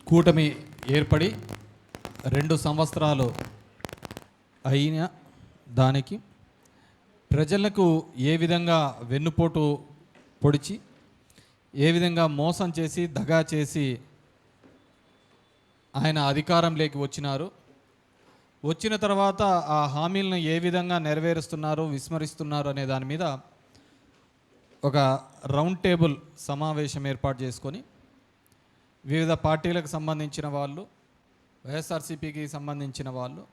కూటమి ఏర్పడి 2 సంవత్సరాలు అయిన దానికి ప్రజలకు ఏ విధంగా వెన్నుపోటు పొడిచి ఏ విధంగా మోసం చేసి దగా చేసి ఆయన అధికారంలోకి వచ్చినారు. వచ్చిన తర్వాత ఆ హామీలను ఏ విధంగా నెరవేరుస్తున్నారు, విస్మరిస్తున్నారు అనే దాని మీద ఒక రౌండ్ టేబుల్ సమావేశం ఏర్పాటు చేసుకొని వివిధ పార్టీలకు సంబంధించిన వాళ్ళు, వైఎస్ఆర్సీపీకి సంబంధించిన వాళ్ళు,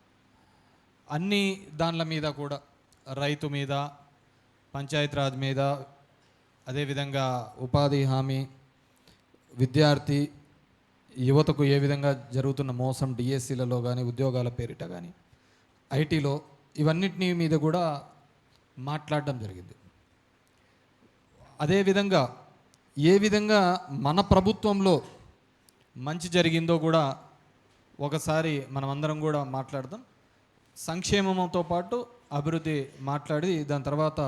అన్ని దానిల మీద కూడా రైతు మీద, పంచాయతీరాజ్ మీద, అదేవిధంగా ఉపాధి హామీ, విద్యార్థి యువతకు ఏ విధంగా జరుగుతున్న మోసం డిఎస్సీలలో కానీ, ఉద్యోగాల పేరిట కానీ, ఐటీలో, ఇవన్నిటినీ మీద కూడా మాట్లాడడం జరిగింది. అదేవిధంగా ఏ విధంగా మన ప్రభుత్వంలో మంచి జరిగిందో కూడా ఒకసారి మనమందరం కూడా మాట్లాడదాం. సంక్షేమంతో పాటు అభివృద్ధి మాట్లాడి దాని తర్వాత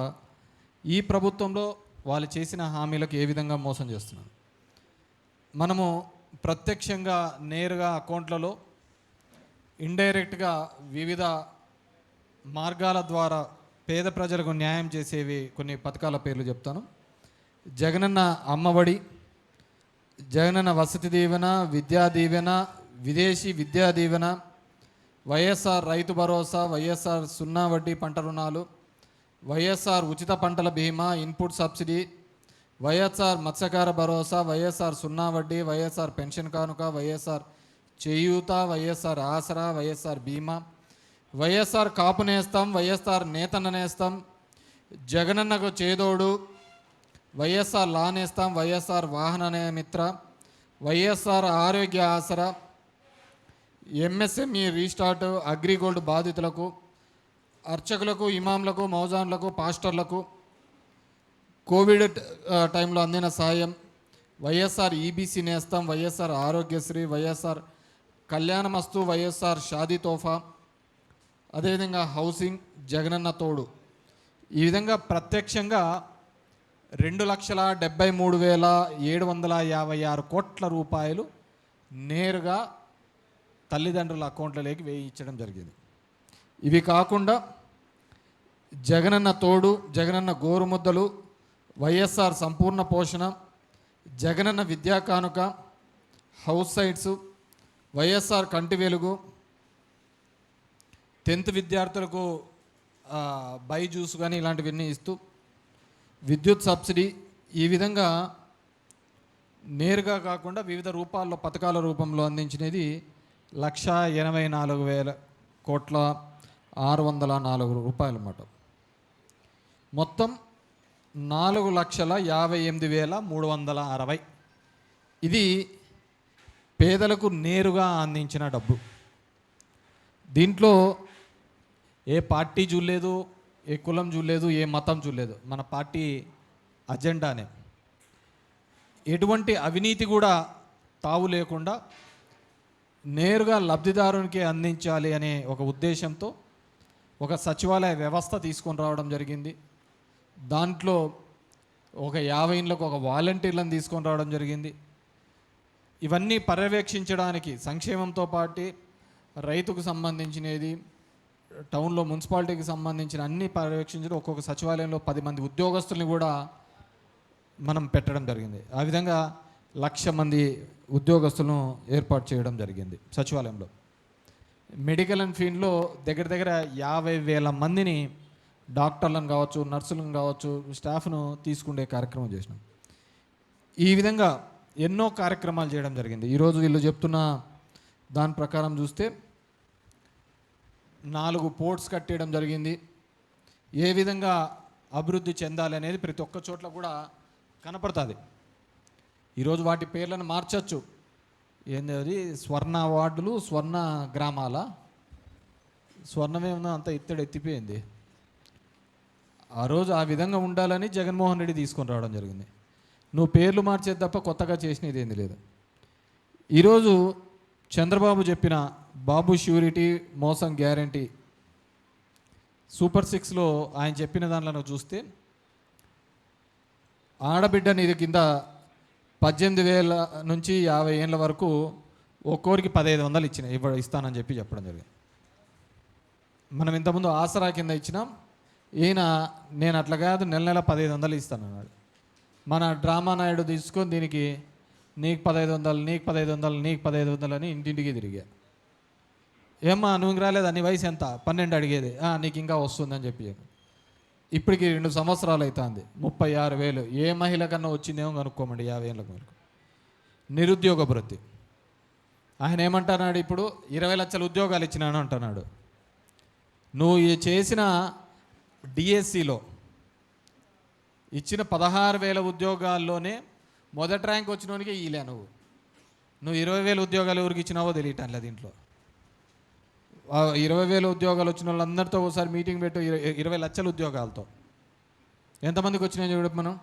ఈ ప్రభుత్వంలో వాళ్ళు చేసిన హామీలకు ఏ విధంగా మోసం చేస్తున్నారు. మనము ప్రత్యక్షంగా నేరుగా అకౌంట్లలో, ఇండైరెక్ట్గా వివిధ మార్గాల ద్వారా పేద ప్రజలకు న్యాయం చేసేవి కొన్ని పథకాల పేర్లు చెప్తాను. జగనన్న అమ్మఒడి, జగనన్న వసతి దీవెన, విద్యా దీవెన, విదేశీ విద్యా దీవెన, వైఎస్ఆర్ రైతు భరోసా, వైఎస్ఆర్ 0 వడ్డీ పంట రుణాలు, వైఎస్ఆర్ ఉచిత పంటల బీమా, ఇన్పుట్ సబ్సిడీ, వైఎస్ఆర్ మత్స్యకార భరోసా, వైఎస్ఆర్ 0 వడ్డీ, వైఎస్ఆర్ పెన్షన్ కానుక, వైఎస్ఆర్ చేయూత, వైఎస్ఆర్ ఆసరా, వైఎస్ఆర్ బీమా, వైఎస్ఆర్ కాపు నేస్తం, వైఎస్ఆర్ నేతన్న నేస్తం, జగనన్నకు చేదోడు, వైఎస్ఆర్ లా నేస్తం, వైఎస్ఆర్ వాహన మిత్ర, వైఎస్ఆర్ ఆరోగ్య ఆసరా, ఎంఎస్ఎంఈ రీస్టార్ట్, అగ్రిగోల్డ్ బాధితులకు, అర్చకులకు, ఇమాంలకు, మౌజాన్లకు, పాస్టర్లకు కోవిడ్ టైంలో అందిన సాయం, వైఎస్ఆర్ ఈబీసీ నేస్తం, వైఎస్ఆర్ ఆరోగ్యశ్రీ, వైఎస్ఆర్ కళ్యాణమస్తు, వైఎస్ఆర్ షాదీ తోఫా, అదేవిధంగా హౌసింగ్, జగనన్న తోడు. ఈ విధంగా ప్రత్యక్షంగా 2,73,756 కోట్ల రూపాయలు నేరుగా తల్లిదండ్రుల అకౌంట్లలోకి వేయించడం జరిగింది. ఇవి కాకుండా జగనన్న తోడు, జగనన్న గోరుముద్దలు, వైఎస్ఆర్ సంపూర్ణ పోషణ, జగనన్న విద్యా కానుక, హౌస్ సైట్స్, వైఎస్ఆర్ కంటి వెలుగు, 10th విద్యార్థులకు బైజూస్ కానీ ఇలాంటివన్నీ ఇస్తూ, విద్యుత్ సబ్సిడీ, ఈ విధంగా నేరుగా కాకుండా వివిధ రూపాల్లో పథకాల రూపంలో అందించినది 1,84,604 రూపాయలు అన్నమాట. మొత్తం 4,58,360. ఇది పేదలకు నేరుగా అందించిన డబ్బు. దీంట్లో ఏ పార్టీ చూడలేదు, ఏ కులం చూడలేదు, ఏ మతం చూడలేదు. మన పార్టీ అజెండానే. ఎటువంటి అవినీతి కూడా తావు లేకుండా నేరుగా లబ్ధిదారునికి అందించాలి అనే ఒక ఉద్దేశంతో ఒక సచివాలయ వ్యవస్థ తీసుకొని రావడం జరిగింది. దాంట్లో ఒక 50 ఇండ్లకు ఒక వాలంటీర్లను తీసుకొని రావడం జరిగింది. ఇవన్నీ పర్యవేక్షించడానికి సంక్షేమంతో పాటు రైతుకు సంబంధించినది, టౌన్లో మున్సిపాలిటీకి సంబంధించిన అన్ని పర్యవేక్షించడం, ఒక్కొక్క సచివాలయంలో 10 మంది ఉద్యోగస్తుల్ని కూడా మనం పెట్టడం జరిగింది. ఆ విధంగా 1,00,000 మంది ఉద్యోగస్తులను ఏర్పాటు చేయడం జరిగింది సచివాలయంలో. మెడికల్ అండ్ ఫీల్డ్లో దగ్గర 50,000 మందిని, డాక్టర్లను కావచ్చు, నర్సులను కావచ్చు, స్టాఫ్ను తీసుకునే కార్యక్రమం చేసినాం. ఈ విధంగా ఎన్నో కార్యక్రమాలు చేయడం జరిగింది. ఈరోజు వీళ్ళు చెప్తున్న దాని ప్రకారం చూస్తే 4 పోర్ట్స్ కట్టేయడం జరిగింది. ఏ విధంగా అభివృద్ధి చెందాలి అనేది ప్రతి ఒక్క చోట్ల కూడా కనపడుతుంది. ఈరోజు వాటి పేర్లను మార్చచ్చు. ఏంది స్వర్ణ వార్డులు, స్వర్ణ గ్రామాల, స్వర్ణమేమో అంత ఎత్తిపోయింది. ఆ రోజు ఆ విధంగా ఉండాలని జగన్మోహన్ రెడ్డి తీసుకొని రావడం జరిగింది. నువ్వు పేర్లు మార్చేది తప్ప కొత్తగా చేసినది ఏంది లేదు. ఈరోజు చంద్రబాబు చెప్పిన బాబు ష్యూరిటీ, మోసం గ్యారంటీ, సూపర్ 6లో ఆయన చెప్పిన దానిలో చూస్తే ఆడబిడ్డ నిధి కింద 18,000 నుంచి 50 ఏళ్ళ వరకు ఒక్కోరికి 1500 ఇస్తానని చెప్పడం జరిగింది. మనం ఇంతకుముందు ఆసరా కింద ఇచ్చినాం. ఈయన నేను అట్లా కాదు, నెల 1500 ఇస్తాను అన్నాడు. మన డ్రామా నాయుడు తీసుకొని దీనికి నీకు 1500, నీకు 1500, నీకు 1500 అని ఇంటింటికి తిరిగా. ఏమ్మా నువ్వు రాలేదు, నీ వయసు ఎంత? 12 అడిగేది. నీకు ఇంకా వస్తుందని చెప్పి ఇప్పటికి 2 సంవత్సరాలు అవుతుంది. 36,000 ఏ మహిళ కన్నా వచ్చిందేమో కనుక్కోమండి. 50 ఏళ్ళ వరకు నిరుద్యోగ భృతి. ఆయన ఏమంటున్నాడు, ఇప్పుడు 20 లక్షల ఉద్యోగాలు ఇచ్చినాను అంటున్నాడు. నువ్వు చేసిన డిఎస్సిలో ఇచ్చిన 16,000 ఉద్యోగాల్లోనే మొదటి ర్యాంక్ వచ్చినోనికి ఇలే. నువ్వు 20,000 ఉద్యోగాలు ఎవరికి ఇచ్చినావో తెలియటంలే. దీంట్లో 20,000 ఉద్యోగాలు వచ్చిన వాళ్ళందరితో ఒకసారి మీటింగ్ పెట్టు. 20 లక్షల ఉద్యోగాలతో ఎంతమందికి వచ్చినాయో చూడపు. మనం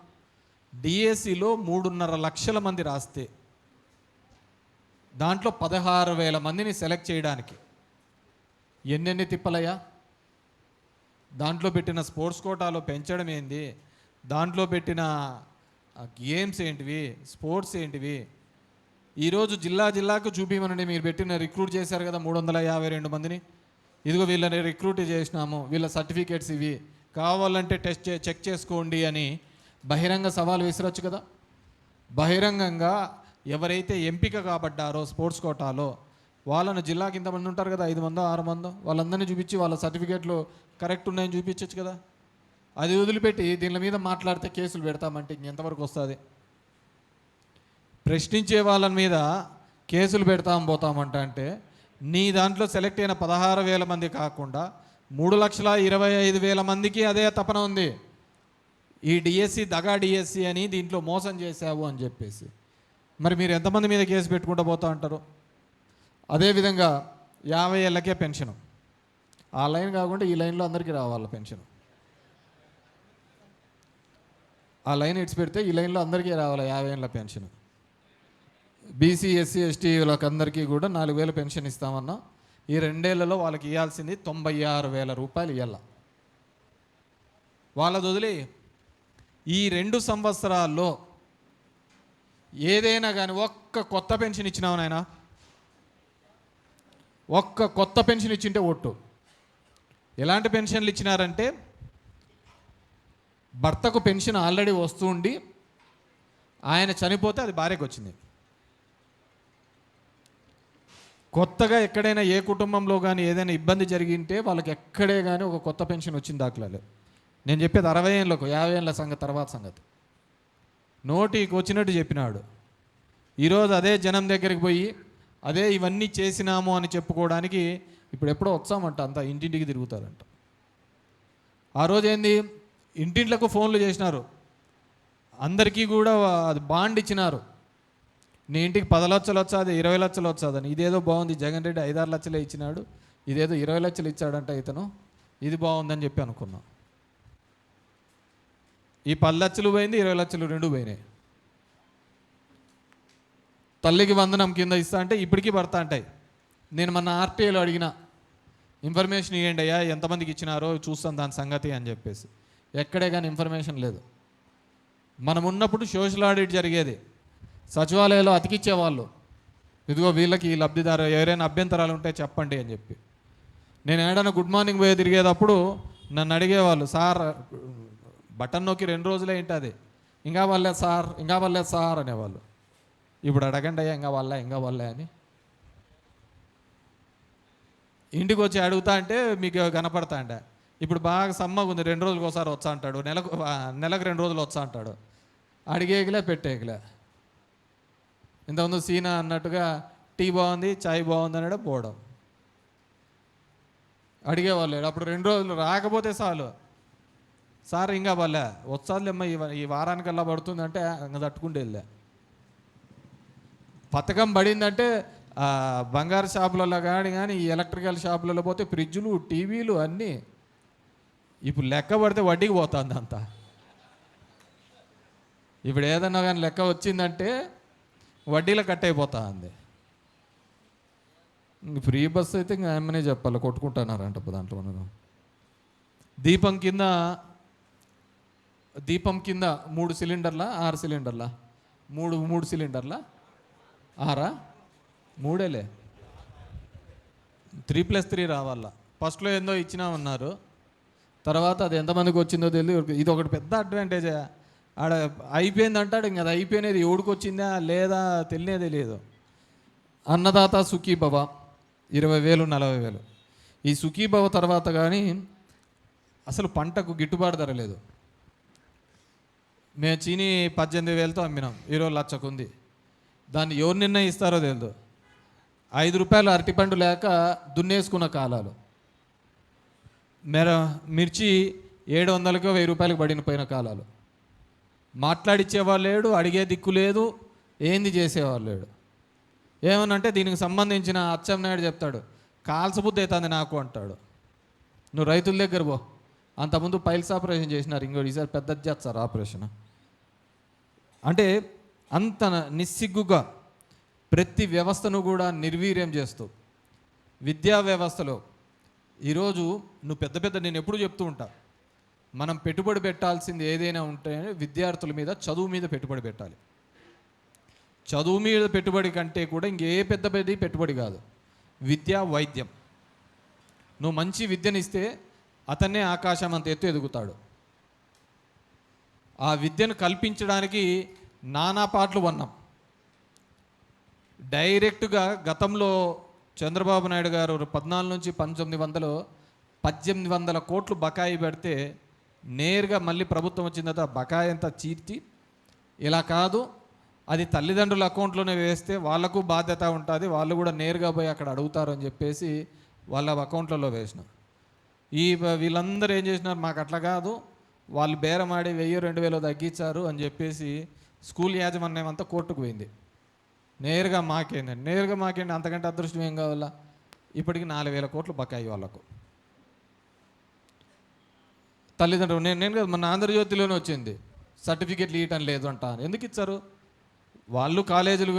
డిఎస్సిలో 3.5 లక్షల మంది రాస్తే దాంట్లో 16,000 మందిని సెలెక్ట్ చేయడానికి ఎన్నెన్ని తిప్పలయ్యా. దాంట్లో పెట్టిన స్పోర్ట్స్ కోటాలో పెంచడం ఏంది, దాంట్లో పెట్టిన గేమ్స్ ఏంటివి, స్పోర్ట్స్ ఏంటివి. ఈరోజు జిల్లాకు చూపించమనండి. మీరు పెట్టిన రిక్రూట్ చేశారు కదా 352 మందిని. ఇదిగో వీళ్ళని రిక్రూట్ చేసినాము, వీళ్ళ సర్టిఫికేట్స్ ఇవి, కావాలంటే చెక్ చేసుకోండి అని బహిరంగ సవాల్ విసిరొచ్చు కదా. బహిరంగంగా ఎవరైతే ఎంపిక కాబడ్డారో స్పోర్ట్స్ కోటాలో వాళ్ళను జిల్లాకి ఇంతమంది ఉంటారు కదా, 5 మందో 6 మందో, వాళ్ళందరినీ చూపించి వాళ్ళ సర్టిఫికేట్లు కరెక్ట్ ఉన్నాయని చూపించవచ్చు కదా. అది వదిలిపెట్టి దీని మీద మాట్లాడితే కేసులు పెడతామంటే ఇంకెంతవరకు వస్తుంది? ప్రశ్నించే వాళ్ళ మీద కేసులు పోతామంటే నీ దాంట్లో సెలెక్ట్ అయిన 16,000 మంది కాకుండా 3,25,000 మందికి అదే తపన ఉంది. ఈ డిఎస్సి దగా డిఎస్సి అని దీంట్లో మోసం చేశావు అని చెప్పేసి. మరి మీరు ఎంతమంది మీద కేసు పెట్టుకుంటూ పోతా అంటారు? అదేవిధంగా 50 ఏళ్ళకే పెన్షను. ఆ లైన్ కాకుండా ఈ లైన్లో అందరికీ రావాలి పెన్షన్. ఆ లైన్ ఇట్స్ పెడితే ఈ లైన్లో అందరికీ రావాలి 50 ఏళ్ళ పెన్షన్. బీసీ ఎస్సీ ఎస్టీ వాళ్ళకందరికీ కూడా 4,000 పెన్షన్ ఇస్తామన్నా. ఈ 2 ఏళ్లలో వాళ్ళకి ఇవ్వాల్సింది 96,000 రూపాయలు ఇవ్వాల. వాళ్ళది వదిలే ఈ 2 సంవత్సరాల్లో ఏదైనా కానీ ఒక్క కొత్త పెన్షన్ ఇచ్చినావు నాయన, ఒక్క కొత్త పెన్షన్ ఇచ్చింటే ఒట్టు. ఎలాంటి పెన్షన్లు ఇచ్చినారంటే భర్తకు పెన్షన్ ఆల్రెడీ వస్తుండి ఆయన చనిపోతే అది భార్యకు వచ్చింది. కొత్తగా ఎక్కడైనా ఏ కుటుంబంలో కానీ ఏదైనా ఇబ్బంది జరిగింటే వాళ్ళకి ఎక్కడే కానీ ఒక కొత్త పెన్షన్ వచ్చిన దాఖలాలు. నేను చెప్పేది 60 ఏళ్ళకు 50 ఏళ్ళ తర్వాత సంగతి. నోటికి వచ్చినట్టు చెప్పినాడు. ఈరోజు అదే జనం దగ్గరికి పోయి అదే ఇవన్నీ చేసినాము అని చెప్పుకోవడానికి ఇప్పుడు ఎప్పుడో వచ్చామంట, అంతా ఇంటింటికి తిరుగుతారంట. ఆ రోజు ఏంది, ఇంటింట్లకు ఫోన్లు చేసినారు, అందరికీ కూడా అది బాండ్ ఇచ్చినారు. నీ ఇంటికి 10 లక్షలు వచ్చాది, 20 లక్షలు వచ్చాదని. ఇదేదో బాగుంది, జగన్ రెడ్డి 5-6 లక్షలే ఇచ్చినాడు, ఇదేదో 20 లక్షలు ఇచ్చాడంట ఇతను, ఇది బాగుందని చెప్పి అనుకున్నాం. ఈ 10 లక్షలు పోయింది, 20 లక్షలు 2 పోయినాయి. తల్లికి వందనం కింద ఇస్తా అంటే ఇప్పటికీ పడతా అంటాయి. నేను మన ఆర్టీఐలో అడిగిన ఇన్ఫర్మేషన్ ఇవ్వండి అయ్యా, ఎంతమందికి ఇచ్చినారో చూస్తాను దాని సంగతి అని చెప్పేసి. ఎక్కడే కానీ ఇన్ఫర్మేషన్ లేదు. మనం ఉన్నప్పుడు సోషల్ ఆడిట్ జరిగేది, సచివాలయంలో అతికిచ్చేవాళ్ళు, ఇదిగో వీళ్ళకి ఈ లబ్ధిదారు ఎవరైనా అభ్యంతరాలు ఉంటే చెప్పండి అని చెప్పి. నేను ఏడైనా గుడ్ మార్నింగ్ పోయి తిరిగేటప్పుడు నన్ను అడిగేవాళ్ళు, సార్ బటన్ నొక్కి 2 రోజులే ఉంటుంది, ఇంకా వాళ్ళే సార్, ఇంకా వాళ్ళే సార్ అనేవాళ్ళు. ఇప్పుడు అడగండి అయ్యా ఇంకా వాళ్ళే అని. ఇంటికి వచ్చి అడుగుతా అంటే మీకు కనపడతా అంట. ఇప్పుడు బాగా సమ్మగా ఉంది, 2 రోజులకు ఒకసారి వచ్చా అంటాడు, నెలకు 2 రోజులు వచ్చా అంటాడు. అడిగేకిలే పెట్టేకిలే. ఇంతకుముందు సీనా అన్నట్టుగా టీ బాగుంది, చాయ్ బాగుంది అన్నాడు, పోవడం. అడిగేవాళ్ళు అప్పుడు 2 రోజులు రాకపోతే చాలు, సార్ ఇంకా వాళ్ళే వచ్చాదులేమ్మా ఈ వారానికల్లా పడుతుందంటే ఇంకా తట్టుకుంటే వెళ్ళా. పథకం పడిందంటే బంగారు షాపులలో కానీ ఈ ఎలక్ట్రికల్ షాపులలో పోతే ఫ్రిడ్జులు టీవీలు అన్నీ. ఇప్పుడు లెక్క పడితే వడ్డీకి పోతుంది అంతా. ఇప్పుడు ఏదన్నా కానీ లెక్క వచ్చిందంటే వడ్డీలో కట్ అయిపోతా ఉంది. ఫ్రీ బస్సు అయితే ఇంకా ఏమనే చెప్పాలి, కొట్టుకుంటున్నారంట దాంట్లో. మనం దీపం కింద 3 సిలిండర్లా 6 సిలిండర్లా 3 సిలిండర్లా 6 మూడేలే, 3+3 రావాలా. ఫస్ట్లో ఏందో ఇచ్చినా ఉన్నారు, తర్వాత అది ఎంతమందికి వచ్చిందో తెలియదు. ఇది ఒకటి పెద్ద అడ్వాంటేజే. ఆడ అయిపోయింది అంటాడు, ఇంక అది అయిపోయినది ఎవడికి వచ్చిందా లేదా తెలియదే లేదు. అన్నదాత సుఖీభవ 20,000 40,000. ఈ సుఖీభవ తర్వాత కానీ అసలు పంటకు గిట్టుబాటు ధర లేదు. మేము చీని 18,000తో అమ్మినాం, ఈరోజు లక్షకు ఉంది. దాన్ని ఎవరు నిర్ణయిస్తారో తెలియదు. 5 రూపాయలు అరటిపండు లేక దున్నేసుకున్న కాలాలు. మిర్చి 700కి 1000 రూపాయలకు పడిపోయిన కాలాలు. మాట్లాడిచ్చేవాళ్ళు లేడు, అడిగే దిక్కు లేదు, ఏంది చేసేవాళ్ళు లేడు. ఏమనంటే దీనికి సంబంధించిన అచ్చెన్నాయుడు చెప్తాడు, కాల్సబుద్ధి అవుతుంది నాకు అంటాడు. నువ్వు రైతుల దగ్గర పో, అంతకుముందు పైల్స్ ఆపరేషన్ చేసినారు, ఇంకోటి ఈసారి పెద్దది చేస్తారు ఆపరేషన్. అంటే అంత నిస్సిగ్గుగా ప్రతి వ్యవస్థను కూడా నిర్వీర్యం చేస్తూ విద్యా వ్యవస్థలో ఈరోజు నువ్వు పెద్ద నేను ఎప్పుడు చెప్తూ ఉంటా, మనం పెట్టుబడి పెట్టాల్సింది ఏదైనా ఉంటే విద్యార్థుల మీద, చదువు మీద పెట్టుబడి పెట్టాలి. చదువు మీద పెట్టుబడి కంటే కూడా ఇంకే పెద్ద పెట్టుబడి కాదు, విద్య వైద్యం. నువ్వు మంచి విద్యనిస్తే అతన్నే ఆకాశం అంత ఎత్తు ఎదుగుతాడు. ఆ విద్యను కల్పించడానికి నానా పాటలు వన్నాం. డైరెక్ట్గా గతంలో చంద్రబాబు నాయుడు గారు 14 నుంచి 1800 కోట్లు బకాయి పెడితే నేరుగా మళ్ళీ ప్రభుత్వం వచ్చిన తర్వాత బకాయి అంతా చీర్చి, ఇలా కాదు అది తల్లిదండ్రుల అకౌంట్లోనే వేస్తే వాళ్లకు బాధ్యత ఉంటుంది, వాళ్ళు కూడా నేరుగా పోయి అక్కడ అడుగుతారు అని చెప్పేసి వాళ్ళ అకౌంట్లలో వేసిన. వీళ్ళందరూ ఏం చేసినారు, మాకు అట్లా కాదు, వాళ్ళు బేరమాడి 1000-2000 తగ్గించారు అని చెప్పేసి స్కూల్ యాజమాన్యం అంతా కోర్టుకు పోయింది. నేరుగా మాకేండి అంతకంటే అదృష్టం ఏం కావాలా. ఇప్పటికి 4,000 కోట్లు బకాయి వాళ్ళకు. తల్లిదండ్రులు నేను కదా మన ఆంధ్రజ్యోతిలోనే వచ్చింది, సర్టిఫికెట్లు ఇవ్వటం లేదు అంట. ఎందుకు ఇచ్చారు? వాళ్ళు కాలేజీలు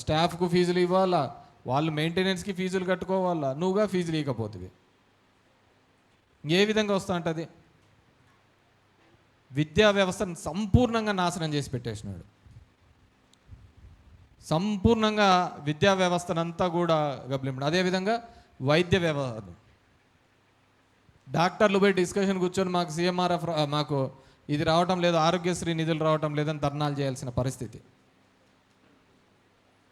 స్టాఫ్కు ఫీజులు ఇవ్వాలా, వాళ్ళు మెయింటెనెన్స్కి ఫీజులు కట్టుకోవాలా, నువ్వుగా ఫీజులు ఇవ్వకపోతుంది ఏ విధంగా వస్తా ఉంటుంది? విద్యా వ్యవస్థను సంపూర్ణంగా నాశనం చేసి పెట్టేసినాడు. సంపూర్ణంగా విద్యా వ్యవస్థనంతా కూడా గబలింపడు. అదేవిధంగా వైద్య వ్యవస్థ, డాక్టర్లు పోయి డిస్కషన్ కూర్చొని మాకు సీఎంఆర్ఎఫ్ మాకు ఇది రావటం లేదు, ఆరోగ్యశ్రీ నిధులు రావటం లేదని ధర్నాలు చేయాల్సిన పరిస్థితి.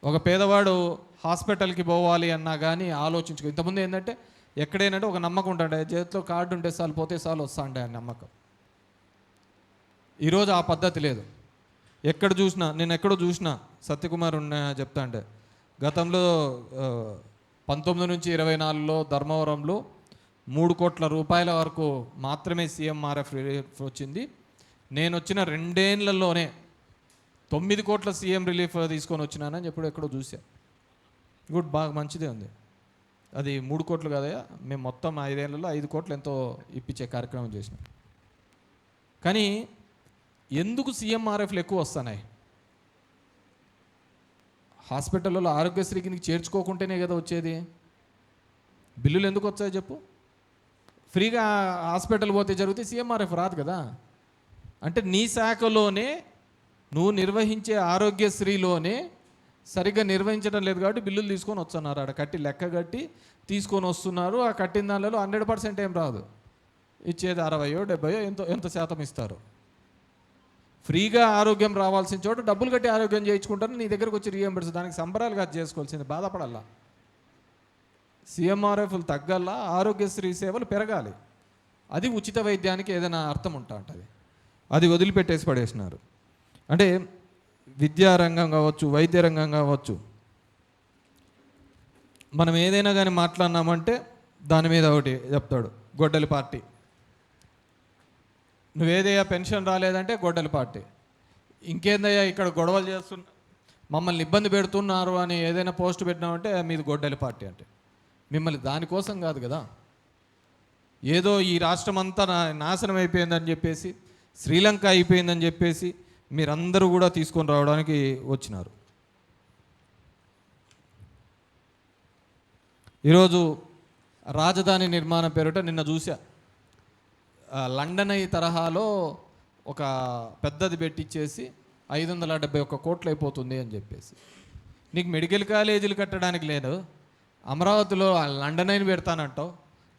ఒక పేదవాడు హాస్పిటల్కి పోవాలి అన్నా కానీ ఆలోచించుకో. ఇంతకుముందు ఏంటంటే ఎక్కడైనా ఒక నమ్మకం ఉంటుండే, చేతిలో కార్డు ఉంటే చాలు, పోతే చాలు వస్తా ఉండే అని నమ్మకం. ఈరోజు ఆ పద్ధతి లేదు. ఎక్కడ చూసినా, నేను ఎక్కడో చూసినా, సత్యకుమార్ చెప్తా అంటే గతంలో 19 నుంచి 24లో ధర్మవరంలో 3 కోట్ల రూపాయల వరకు మాత్రమే సీఎంఆర్ఎఫ్ రిలీఫ్ వచ్చింది. నేను వచ్చిన 2 ఏళ్లలోనే 9 కోట్ల సీఎం రిలీఫ్ తీసుకొని వచ్చినానని ఎప్పుడు ఎక్కడో చూసా. గుడ్, బాగా మంచిదే ఉంది. అది 3 కోట్లు కదయా, మేము మొత్తం 5 ఏళ్లలో 5 కోట్లు ఎంతో ఇప్పించే కార్యక్రమం చేసినాం. కానీ ఎందుకు సీఎంఆర్ఎఫ్లు ఎక్కువ వస్తున్నాయి? హాస్పిటల్లో ఆరోగ్యశ్రీకి నీకు చేర్చుకోకుంటేనే కదా వచ్చేది. బిల్లులు ఎందుకు వచ్చాయో చెప్పు. ఫ్రీగా హాస్పిటల్ పోతే జరిగితే సీఎంఆర్ఎఫ్ రాదు కదా. అంటే నీ శాఖలోనే నువ్వు నిర్వహించే ఆరోగ్యశ్రీలోనే సరిగ్గా నిర్వహించడం లేదు కాబట్టి బిల్లులు తీసుకొని వస్తున్నారు. ఆడ కట్టి లెక్క కట్టి తీసుకొని వస్తున్నారు. ఆ కట్టిన దానిలో 100% ఏం రాదు, ఇచ్చేది 60-70 ఎంత శాతం ఇస్తారు. ఫ్రీగా ఆరోగ్యం రావాల్సిన చోట డబ్బులు కట్టి ఆరోగ్యం చేయించుకుంటారు, నీ దగ్గరకు వచ్చి రీఎంబర్స్. దానికి సంబరాలు కాదు చేసుకోవాల్సింది, బాధపడాలా. సీఎంఆర్ఎఫ్లు తగ్గల్లా, ఆరోగ్యశ్రీ సేవలు పెరగాలి. అది ఉచిత వైద్యానికి ఏదైనా అర్థం ఉంటుంది. అది వదిలిపెట్టేసి పడేసినారు. అంటే విద్యారంగం కావచ్చు, వైద్య రంగం కావచ్చు, మనం ఏదైనా కానీ మాట్లాడినామంటే దాని మీద ఒకటి చెప్తాడు, గొడ్డలి పార్టీ. నువ్వేదయ్యా పెన్షన్ రాలేదంటే గొడ్డలి పార్టీ. ఇంకేందయ్యా ఇక్కడ గొడవలు చేస్తున్నా, మమ్మల్ని ఇబ్బంది పెడుతున్నారు అని ఏదైనా పోస్ట్ పెట్టినామంటే మీది గొడ్డలి పార్టీ. అంటే మిమ్మల్ని దానికోసం కాదు కదా, ఏదో ఈ రాష్ట్రం అంతా నాశనం అయిపోయిందని చెప్పేసి, శ్రీలంక అయిపోయిందని చెప్పేసి మీరందరూ కూడా తీసుకొని రావడానికి వచ్చినారు. ఈరోజు రాజధాని నిర్మాణం పేరుట నిన్న చూసా, లండన్ ఈ తరహాలో ఒక పెద్దది పెట్టించేసి 571 కోట్లు అయిపోతుంది అని చెప్పేసి. నీకు మెడికల్ కాలేజీలు కట్టడానికి లేదు, అమరావతిలో లండన్ అయిన పెడతానంటావు,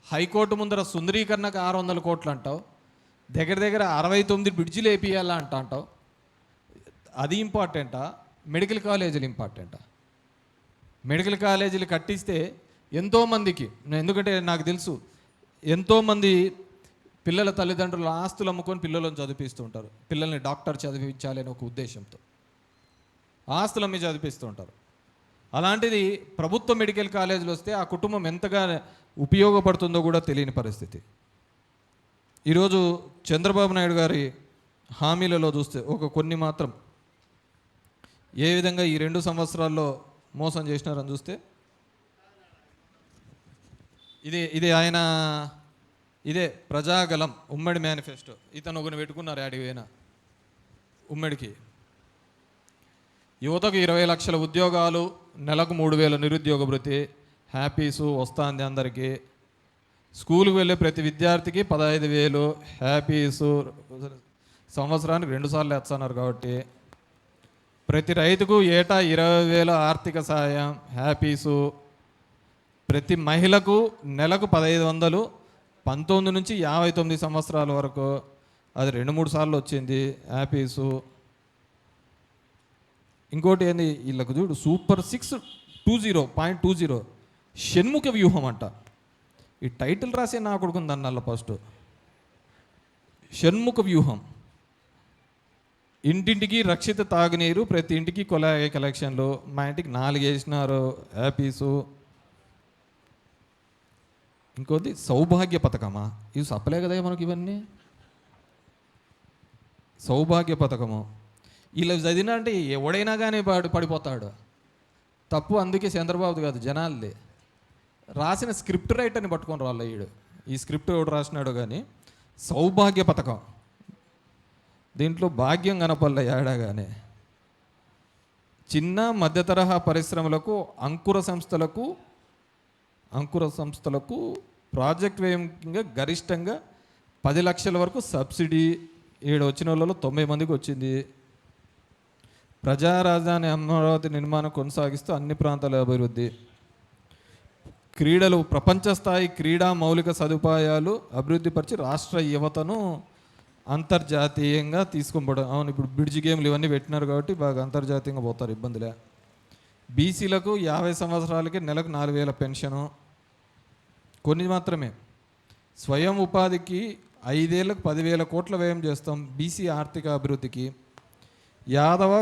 హైకోర్టు ముందర సుందరీకరణకు 600 కోట్లు అంటావు, దగ్గర దగ్గర 69 బ్రిడ్జిలు వేపియాలా అంటావు. అది ఇంపార్టెంటా, మెడికల్ కాలేజీలు ఇంపార్టెంటా? మెడికల్ కాలేజీలు కట్టిస్తే ఎంతోమందికి, ఎందుకంటే నాకు తెలుసు ఎంతోమంది పిల్లల తల్లిదండ్రులు ఆస్తులు అమ్ముకొని పిల్లలను చదివిస్తూ ఉంటారు. పిల్లల్ని డాక్టర్ చదివించాలి అనే ఒక ఉద్దేశంతో ఆస్తులు అమ్మి చదివిస్తూ ఉంటారు. అలాంటిది ప్రభుత్వ మెడికల్ కాలేజీలు వస్తే ఆ కుటుంబం ఎంతగా ఉపయోగపడుతుందో కూడా తెలియని పరిస్థితి. ఈరోజు చంద్రబాబు నాయుడు గారి హామీలలో చూస్తే కొన్ని మాత్రం ఏ విధంగా ఈ 2 సంవత్సరాల్లో మోసం చేసినారని చూస్తే, ఇదే ప్రజాగలం ఉమ్మడి మేనిఫెస్టో. ఇతను ఒకరిని పెట్టుకున్నారు యాడిపోయినా ఉమ్మడికి. యువతకు 20 లక్షల ఉద్యోగాలు, నెలకు 3,000 నిరుద్యోగ భృతి, హ్యాపీసు వస్తుంది అందరికీ. స్కూల్కి వెళ్ళే ప్రతి విద్యార్థికి 15,000 హ్యాపీసు, సంవత్సరానికి 2 సార్లు వేస్తున్నారు కాబట్టి. ప్రతి రైతుకు ఏటా 20,000 ఆర్థిక సాయం, హ్యాపీసు. ప్రతి మహిళకు నెలకు 1,500, 19 నుంచి 59 సంవత్సరాల వరకు, అది 2-3 సార్లు వచ్చింది, హ్యాపీసు. ఇంకోటి ఏంది, వీళ్ళకు చూడు సూపర్ 6 20.20 షణ్ముఖ వ్యూహం అంట. ఈ టైటిల్ రాసే నా కొడుకుంది దాన్ని ఫస్ట్. షణ్ముఖ వ్యూహం. ఇంటింటికి రక్షిత తాగునీరు, ప్రతి ఇంటికి కొలాయి కలెక్షన్లు. మా ఇంటికి 4 వేసినారు, హ్యాపీసు. ఇంకోది సౌభాగ్య పథకమా, ఇవి సప్పలే కదా మనకి ఇవన్నీ. సౌభాగ్య పథకము ఇలా చదివినా అంటే ఎవడైనా కానీ పడిపోతాడు. తప్పు అందుకే చంద్రబాబు కాదు, జనాలది. రాసిన స్క్రిప్ట్ రైటర్ని పట్టుకొని రాళ్ళు వీడు. ఈ స్క్రిప్ట్ ఎవడు రాసినాడు కానీ. సౌభాగ్య పథకం, దీంట్లో భాగ్యం కనపల్లే ఏడాగానే. చిన్న మధ్య తరహా పరిశ్రమలకు, అంకుర సంస్థలకు ప్రాజెక్ట్ వ్యయంగా గరిష్టంగా 10 లక్షల వరకు సబ్సిడీ. వచ్చిన వాళ్ళలో 90 మందికి వచ్చింది. ప్రజా రాజధాని అమరావతి నిర్మాణం కొనసాగిస్తూ అన్ని ప్రాంతాల అభివృద్ధి. క్రీడలు, ప్రపంచ స్థాయి క్రీడా మౌలిక సదుపాయాలు అభివృద్ధిపరిచి రాష్ట్ర యువతను అంతర్జాతీయంగా తీసుకుపోవడం. అవును, ఇప్పుడు బ్రిడ్జ్ గేమ్లు ఇవన్నీ పెట్టినారు కాబట్టి బాగా అంతర్జాతీయంగా పోతారు, ఇబ్బందిలే. బీసీలకు 50 సంవత్సరాలకి నెలకు 4,000 పెన్షను. కొన్ని మాత్రమే. స్వయం ఉపాధికి 5 ఏళ్ళకు 10,000 కోట్ల వ్యయం చేస్తాం బీసీ ఆర్థిక అభివృద్ధికి. యాదవ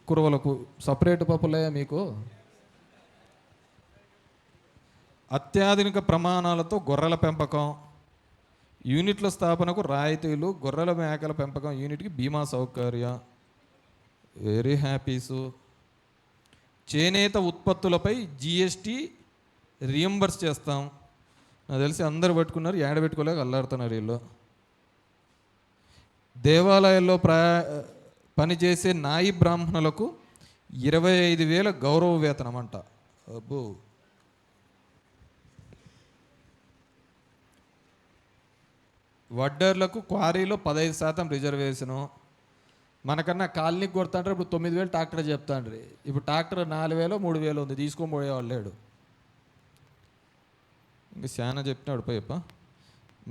కురవలకు సపరేట్ పప్పులయ్యా మీకు. అత్యాధునిక ప్రమాణాలతో గొర్రెల పెంపకం యూనిట్ల స్థాపనకు రాయితీలు. గొర్రెల మేకల పెంపకం యూనిట్కి బీమా సౌకర్యం, వెరీ హ్యాపీసు. చేనేత ఉత్పత్తులపై GST రియంబర్స్ చేస్తాం. నాకు తెలిసి అందరు పెట్టుకున్నారు, ఏడబెట్టుకోలేక అల్లాడుతున్నారు వీళ్ళు. దేవాలయాల్లో పనిచేసే నాయి బ్రాహ్మణులకు 25,000 గౌరవ వేతనం అంట. అబ్బో. వడ్డర్లకు క్వారీలో 15% రిజర్వేషను. మనకన్నా కాలనీకి కొడతాంటారు, ఇప్పుడు 9,000 ట్రాక్టర్ చెప్తాండ్రి. ఇప్పుడు ట్రాక్టర్ 4,000 3,000 ఉంది, తీసుకొని పోయేవాళ్ళు లేడు. ఇంకా చాలా చెప్పినాడు పోయప్ప.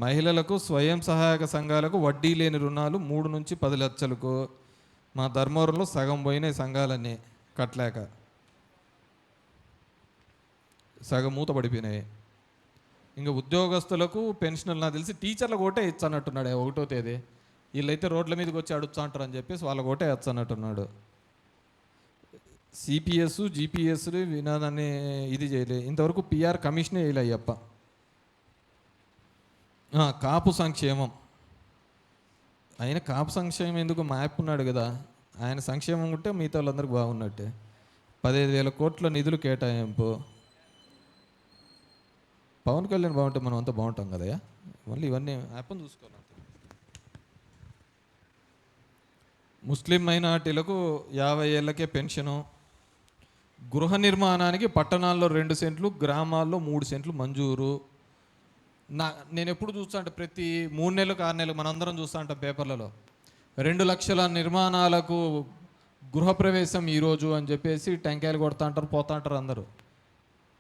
మహిళలకు స్వయం సహాయక సంఘాలకు వడ్డీ లేని రుణాలు 3 నుంచి 10 లక్షలకు. మా ధర్మవరంలో సగం పోయినాయి సంఘాలన్నీ కట్టలేక, సగం మూత పడిపోయినాయి. ఇంకా ఉద్యోగస్తులకు పెన్షన్లు, నాకు తెలిసి టీచర్లకు ఒకటే ఇచ్చన్నట్టున్నాడు 1వ తేదీ. వీళ్ళైతే రోడ్ల మీదకి వచ్చి అడుగుతా అంటారు అని చెప్పేసి వాళ్ళకి ఒకటే ఇచ్చన్నట్టున్నాడు. CPS GPS వినాదాన్ని ఇది చేయలే ఇంతవరకు. PR కమిషనే వేయలే అయ్యప్ప. కాపు సంక్షేమం, ఆయన కాపు సంక్షేమం ఎందుకు, మ్యాప్ ఉన్నాడు కదా, ఆయన సంక్షేమం ఉంటే మిగతా వాళ్ళందరికీ బాగున్నట్టే. 15,000 కోట్ల నిధులు కేటాయింపు. పవన్ కళ్యాణ్ బాగుంటే మనం అంతా బాగుంటాం కదయ్యా. మళ్ళీ ఇవన్నీ యాప్ని చూసుకోవాలి. ముస్లిం మైనార్టీలకు 50 ఏళ్ళకే పెన్షను. గృహ నిర్మాణానికి పట్టణాల్లో 2 సెంట్లు, గ్రామాల్లో 3 సెంట్లు మంజూరు. నేను ఎప్పుడు చూస్తా అంటే ప్రతి 3 నెలలకు 6 నెలలకు మనందరం చూస్తూ ఉంటాం పేపర్లలో 2 లక్షల నిర్మాణాలకు గృహప్రవేశం ఈరోజు అని చెప్పేసి టెంకాయలు కొడతా అంటారు, పోతా అంటారు అందరూ.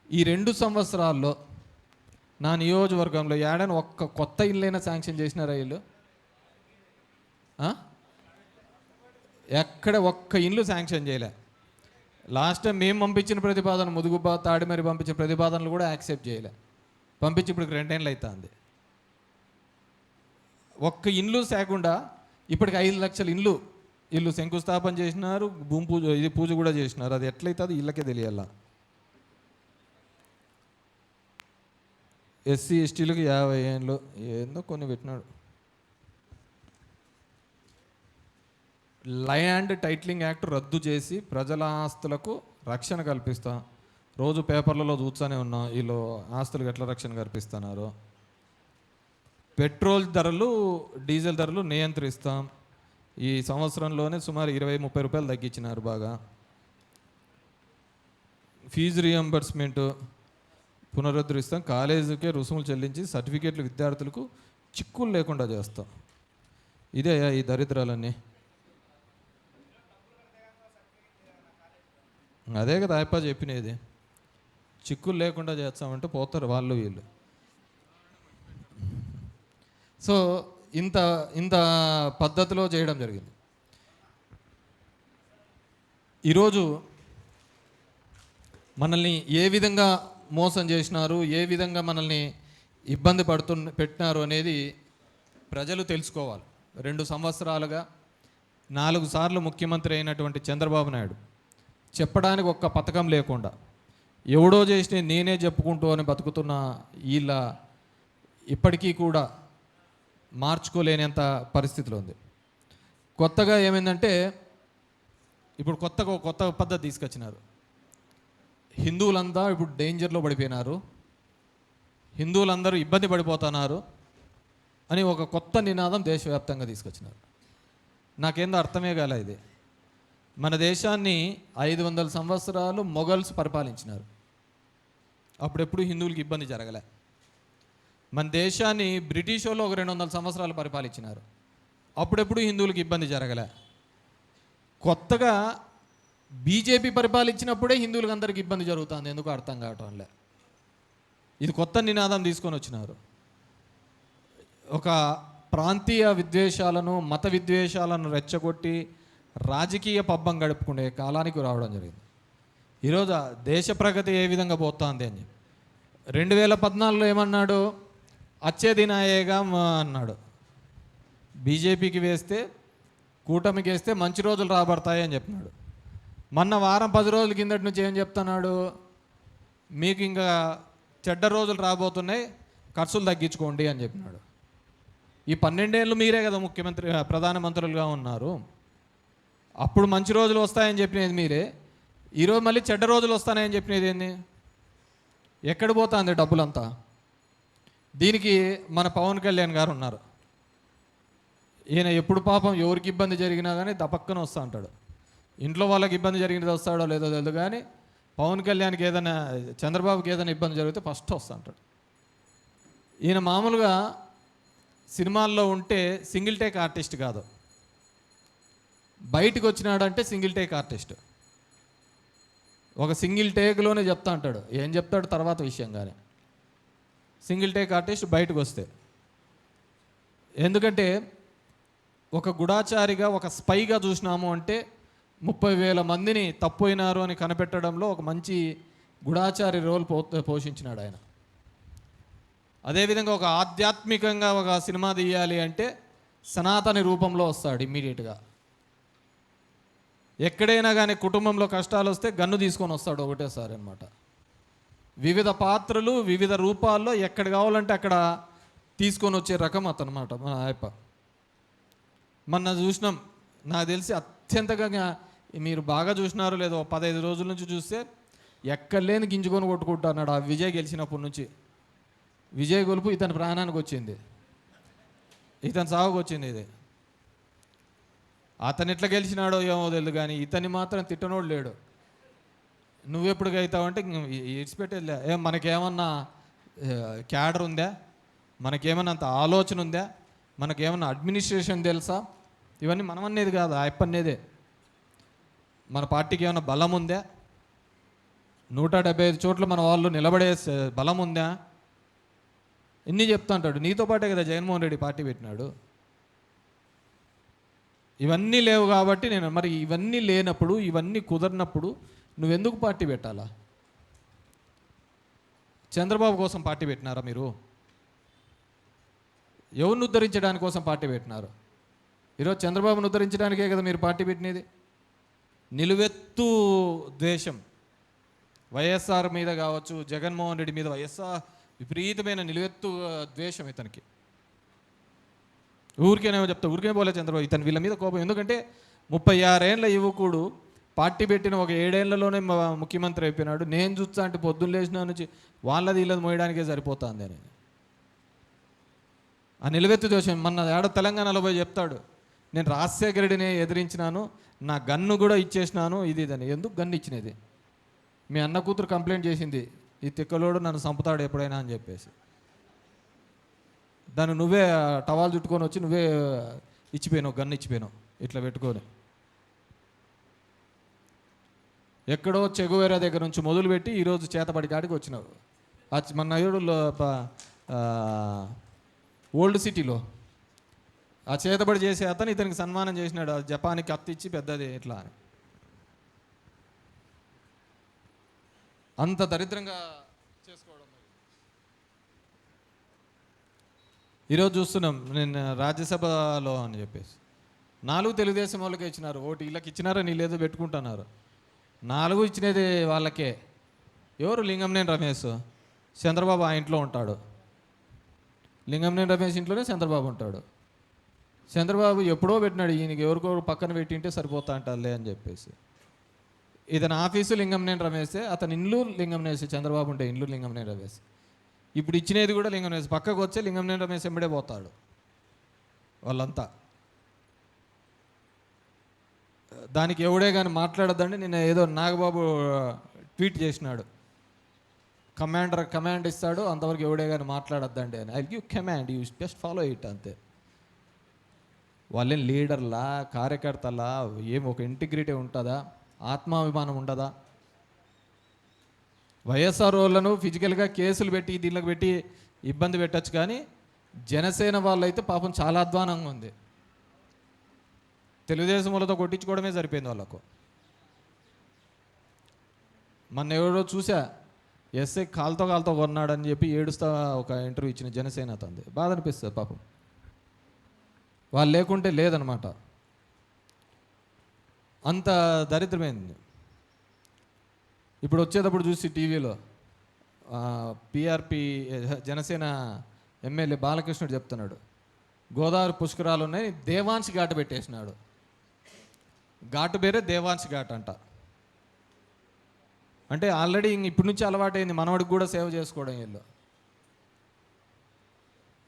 ఈ 2 సంవత్సరాల్లో నా నియోజకవర్గంలో ఏడని ఒక్క కొత్త ఇల్లైనా శాంక్షన్ చేసినారా ఇల్లు? ఎక్కడ ఒక్క ఇల్లు శాంక్షన్ చేయలే. లాస్ట్ టైం మేము పంపించిన ప్రతిపాదన, ముదుగుబ్బ తాడిమరి పంపించిన ప్రతిపాదనలు కూడా యాక్సెప్ట్ చేయలే. పంపించి ఇప్పుడు 2 ఏళ్ళు అవుతుంది. ఒక్క ఇల్లు లేకుండా ఇప్పటికి 5 లక్షల ఇల్లు శంకుస్థాపన చేసినారు, భూమి పూజ పూజ కూడా చేసినారు. అది ఎట్లయితుంది ఇళ్ళకే తెలియాల. ఎస్సీ ఎస్టీలకు 50 ఏళ్ళు ఏందో కొన్ని పెట్టినాడు. ల్యాండ్ టైటిలింగ్ యాక్ట్ రద్దు చేసి ప్రజల ఆస్తులకు రక్షణ కల్పిస్తాం. రోజు పేపర్లలో చూస్తూనే ఉన్నాం వీళ్ళు ఆస్తులకు ఎట్లా రక్షణ కల్పిస్తున్నారు. పెట్రోల్ ధరలు, డీజిల్ ధరలు నియంత్రిస్తాం. ఈ సంవత్సరంలోనే సుమారు 20-30 రూపాయలు తగ్గించినారు బాగా. Fee reimbursement పునరుద్ధరిస్తాం. కాలేజీకే రుసుములు చెల్లించి సర్టిఫికేట్లు విద్యార్థులకు చిక్కులు లేకుండా చేస్తాం. ఇదే ఈ దరిద్రాలన్నీ. అదే కదా ఆయప్ప చెప్పినది, చిక్కులు లేకుండా చేస్తామంటే పోతారు వాళ్ళు వీళ్ళు. సో ఇంత పద్ధతిలో చేయడం జరిగింది. ఈరోజు మనల్ని ఏ విధంగా మోసం చేసినారు, ఏ విధంగా మనల్ని ఇబ్బంది పెట్టినారు అనేది ప్రజలు తెలుసుకోవాలి. 2 సంవత్సరాలుగా 4 సార్లు ముఖ్యమంత్రి అయినటువంటి చంద్రబాబు నాయుడు చెప్పడానికి ఒక్క పథకం లేకుండా ఎవడో చేసిన నేనే చెప్పుకుంటూ అని బతుకుతున్న వీళ్ళ ఇప్పటికీ కూడా మార్చుకోలేనంత పరిస్థితిలో ఉంది. కొత్తగా ఏమైందంటే ఇప్పుడు కొత్త పద్ధతి తీసుకొచ్చినారు. హిందువులంతా ఇప్పుడు డేంజర్లో పడిపోయినారు, హిందువులందరూ ఇబ్బంది పడిపోతున్నారు అని ఒక కొత్త నినాదం దేశవ్యాప్తంగా తీసుకొచ్చినారు. నాకేందో అర్థమే కాలే ఇది. మన దేశాన్ని 500 సంవత్సరాలు మొఘల్స్ పరిపాలించినారు. అప్పుడెప్పుడు హిందువులకి ఇబ్బంది జరగలే. మన దేశాన్ని బ్రిటిష్ వాళ్ళు ఒక 200 సంవత్సరాలు పరిపాలించినారు. అప్పుడెప్పుడు హిందువులకి ఇబ్బంది జరగలే. కొత్తగా బీజేపీ పరిపాలించినప్పుడే హిందువులకు అందరికి ఇబ్బంది జరుగుతుంది. ఎందుకు అర్థం కావటం లే. ఇది కొత్త నినాదం తీసుకొని వచ్చినారు. ఒక ప్రాంతీయ విద్వేషాలను, మత విద్వేషాలను రెచ్చగొట్టి రాజకీయ పబ్బం గడుపుకునే కాలానికి రావడం జరిగింది. ఈరోజు దేశ ప్రగతి ఏ విధంగా పోతుంది అని 2014లో ఏమన్నాడు, అచ్చేదినాయేగా అన్నాడు. బీజేపీకి వేస్తే, కూటమికి వేస్తే మంచి రోజులు రాబడతాయి అని చెప్పినాడు. మొన్న వారం 10 రోజుల కిందటి నుంచి ఏం చెప్తున్నాడు, మీకు ఇంకా చెడ్డ రోజులు రాబోతున్నాయి, ఖర్చులు తగ్గించుకోండి అని చెప్పినాడు. ఈ 12 ఏళ్ళు మీరే కదా ప్రధానమంత్రులుగా ఉన్నారు. అప్పుడు మంచి రోజులు వస్తాయని చెప్పినది మీరే, ఈరోజు మళ్ళీ చెడ్డ రోజులు వస్తాయని చెప్పినది ఏంది? ఎక్కడ పోతుంది డబ్బులంతా? దీనికి మన పవన్ కళ్యాణ్ గారు ఉన్నారు. ఈయన ఎప్పుడు పాపం ఎవరికి ఇబ్బంది జరిగినా కానీ దపక్కన వస్తూ ఉంటాడు. ఇంట్లో వాళ్ళకి ఇబ్బంది జరిగినది వస్తాడో లేదో తెలియదు కానీ పవన్ కళ్యాణ్కి ఏదైనా, చంద్రబాబుకి ఏదైనా ఇబ్బంది జరిగితే ఫస్ట్ వస్తూ ఉంటాడు. ఈయన మామూలుగా సినిమాల్లో ఉంటే సింగిల్ టేక్ ఆర్టిస్ట్ కాదు, బయటకు వచ్చినాడంటే సింగిల్ టేక్ ఆర్టిస్ట్. ఒక సింగిల్ టేక్లోనే చెప్తా అంటాడు, ఏం చెప్తాడు తర్వాత విషయం. కానీ సింగిల్ టేక్ ఆర్టిస్ట్ బయటకు వస్తే, ఎందుకంటే ఒక గుడాచారిగా, ఒక స్పైగా చూసినాము అంటే 30,000 మందిని తప్పైనారు అని కనిపెట్టడంలో ఒక మంచి గుడాచారి రోల్ పోషించినాడు ఆయన. అదేవిధంగా ఒక ఆధ్యాత్మికంగా ఒక సినిమా తీయాలి అంటే సనాతని రూపంలో వస్తాడు ఇమ్మీడియట్గా. ఎక్కడైనా కానీ కుటుంబంలో కష్టాలు వస్తే గన్ను తీసుకొని వస్తాడు ఒకటేసారి అనమాట. వివిధ పాత్రలు వివిధ రూపాల్లో ఎక్కడ కావాలంటే అక్కడ తీసుకొని వచ్చే రకం అతనమాట మన ఆయప్ప. మొన్న చూసినాం, నాకు తెలిసి అత్యంతగా మీరు బాగా చూసినారో లేదో, 15 రోజుల నుంచి చూస్తే ఎక్కడలేని గింజుకొని కొట్టుకుంటున్నాడు. ఆ విజయ్ గెలిచినప్పటి నుంచి విజయ్ గొలుపు ఇతని ప్రాణానికి వచ్చింది, ఇతని సాగుకు వచ్చింది. ఇది అతను ఎట్లా గెలిచినాడో ఏమో తెలియదు కానీ ఇతన్ని మాత్రం తిట్టనోడు లేడు. నువ్వెప్పుడు అవుతావంటే ఇడిచిపెట్టేది. మనకేమన్నా క్యాడర్ ఉందా, మనకేమన్నా అంత ఆలోచన ఉందా, మనకేమన్నా అడ్మినిస్ట్రేషన్ తెలుసా? ఇవన్నీ మనం అనేది కాదు, ఆయప్ప అనేదే. మన పార్టీకి ఏమైనా బలం ఉందా? 175 చోట్ల మన వాళ్ళు నిలబడే బలం ఉందా? ఇన్ని చెప్తా అంటాడు. నీతో పాటే కదా జగన్మోహన్ రెడ్డి పార్టీ పెట్టినాడు. ఇవన్నీ లేవు కాబట్టి నేను మరి ఇవన్నీ లేనప్పుడు, ఇవన్నీ కుదరినప్పుడు నువ్వెందుకు పార్టీ పెట్టాలా? చంద్రబాబు కోసం పార్టీ పెట్టినారా మీరు? ఎవరిని ఉద్ధరించడానికి కోసం పార్టీ పెట్టినారు? ఈరోజు చంద్రబాబును ఉద్ధరించడానికే కదా మీరు పార్టీ పెట్టినది. నిలువెత్తు ద్వేషం వైఎస్ఆర్ మీద కావచ్చు, జగన్మోహన్ రెడ్డి మీద వైఎస్ఆర్ విపరీతమైన నిలువెత్తు ద్వేషం ఇతనికి. ఊరికేనేమో చెప్తా, ఊరికే పోలే చంద్రబాబు, ఇతను వీళ్ళ మీద కోపం. ఎందుకంటే 36 ఏళ్ళ యువకుడు పార్టీ పెట్టిన ఒక 7 ఏళ్లలోనే ముఖ్యమంత్రి అయిపోయినాడు. నేను చూస్తా అంటే పొద్దున్న లేచిన నుంచి వాళ్ళది వీళ్ళది మోయడానికే సరిపోతుంది అని ఆ నిలువెత్తు ద్వేషం. మొన్న ఏడో తెలంగాణలో పోయి చెప్తాడు, నేను రాజశేఖర రెడ్డిని ఎదిరించినాను, నా గన్ను కూడా ఇచ్చేసినాను, ఇది ఇదని. ఎందుకు గన్ను ఇచ్చినది? మీ అన్న కూతురు కంప్లైంట్ చేసింది, ఈ తిక్కలోడు నన్ను చంపుతాడు ఎప్పుడైనా అని చెప్పేసి. దాన్ని నువ్వే టవాల్ చుట్టుకొని వచ్చి నువ్వే ఇచ్చిపోయినావు, గన్ను ఇచ్చిపోయినావు ఇట్లా పెట్టుకొని. ఎక్కడో చెగువేరా దగ్గర నుంచి మొదలుపెట్టి ఈరోజు చేతబడి కాడికి వచ్చినావు. మన అయ్యోడు ఓల్డ్ సిటీలో ఆ చేతబడి చేసే అతను ఇతనికి సన్మానం చేసినాడు. జపాన్కి అత్త ఇచ్చి పెద్దది ఇట్లా అని. అంత దరిద్రంగా చేసుకోవడం. ఈరోజు చూస్తున్నాం, నేను రాజ్యసభలో అని చెప్పేసి 4 తెలుగుదేశం వాళ్ళకే ఇచ్చినారు ఓటు. వీళ్ళకి ఇచ్చినారో నీళ్ళేదో పెట్టుకుంటున్నారు. 4 ఇచ్చినది వాళ్ళకే. ఎవరు? లింగంనేని రమేష్. చంద్రబాబు ఆ ఇంట్లో ఉంటాడు. లింగంనేని రమేష్ ఇంట్లోనే చంద్రబాబు ఉంటాడు. చంద్రబాబు ఎప్పుడో పెట్టినాడు, ఈయనకి ఎవరికో పక్కన పెట్టింటే సరిపోతా అంటారులే అని చెప్పేసి. ఇతని ఆఫీసు లింగంనేని రమేషే, అతని ఇల్లు లింగంనేని. చంద్రబాబు ఉంటే ఇల్లు లింగంనేని రమేష్. ఇప్పుడు ఇచ్చినది కూడా లింగంనేని. పక్కకు వచ్చే లింగంనేని రమేష్ ఎంబడే పోతాడు వాళ్ళంతా. దానికి ఎవడే కానీ మాట్లాడద్దండి. నేను ఏదో నాగబాబు ట్వీట్ చేసినాడు, కమాండ్ ఇస్తాడు, అంతవరకు ఎవడే కానీ మాట్లాడద్దండి అని. I give command, you just follow it అంతే. వాళ్ళేం లీడర్లా, కార్యకర్తలా, ఏం ఒక ఇంటిగ్రిటీ ఉంటుందా? ఆత్మాభిమానం ఉండదా? వైఎస్ఆర్ వాళ్ళను ఫిజికల్గా కేసులు పెట్టి దీనికి పెట్టి ఇబ్బంది పెట్టచ్చు, కానీ జనసేన వాళ్ళు అయితే పాపం చాలా అధ్వానంగా ఉంది. తెలుగుదేశం వాళ్ళతో కొట్టించుకోవడమే సరిపోయింది వాళ్ళకు. మొన్న ఎవరో చూసా, ఎస్ఐ కాలుతో కొన్నాడని చెప్పి ఏడుస్తా ఒక ఇంటర్వ్యూ ఇచ్చిన జనసేన తంది. బాధ అనిపిస్తుంది పాపం. వాళ్ళు లేకుంటే లేదనమాట. అంత దరిద్రమైంది. ఇప్పుడు వచ్చేటప్పుడు చూసి టీవీలో పిఆర్పి జనసేన ఎమ్మెల్యే బాలకృష్ణుడు చెప్తున్నాడు, గోదావరి పుష్కరాలు ఉన్నాయి, దేవాంశ్ ఘాట్ పెట్టేసినాడు. ఘాటు వేరే, దేవాంశ్ ఘాట్ అంట. అంటే ఆల్రెడీ ఇప్పటి నుంచి అలవాటైంది మనవాడికి కూడా సేవ చేసుకోవడం. వీళ్ళు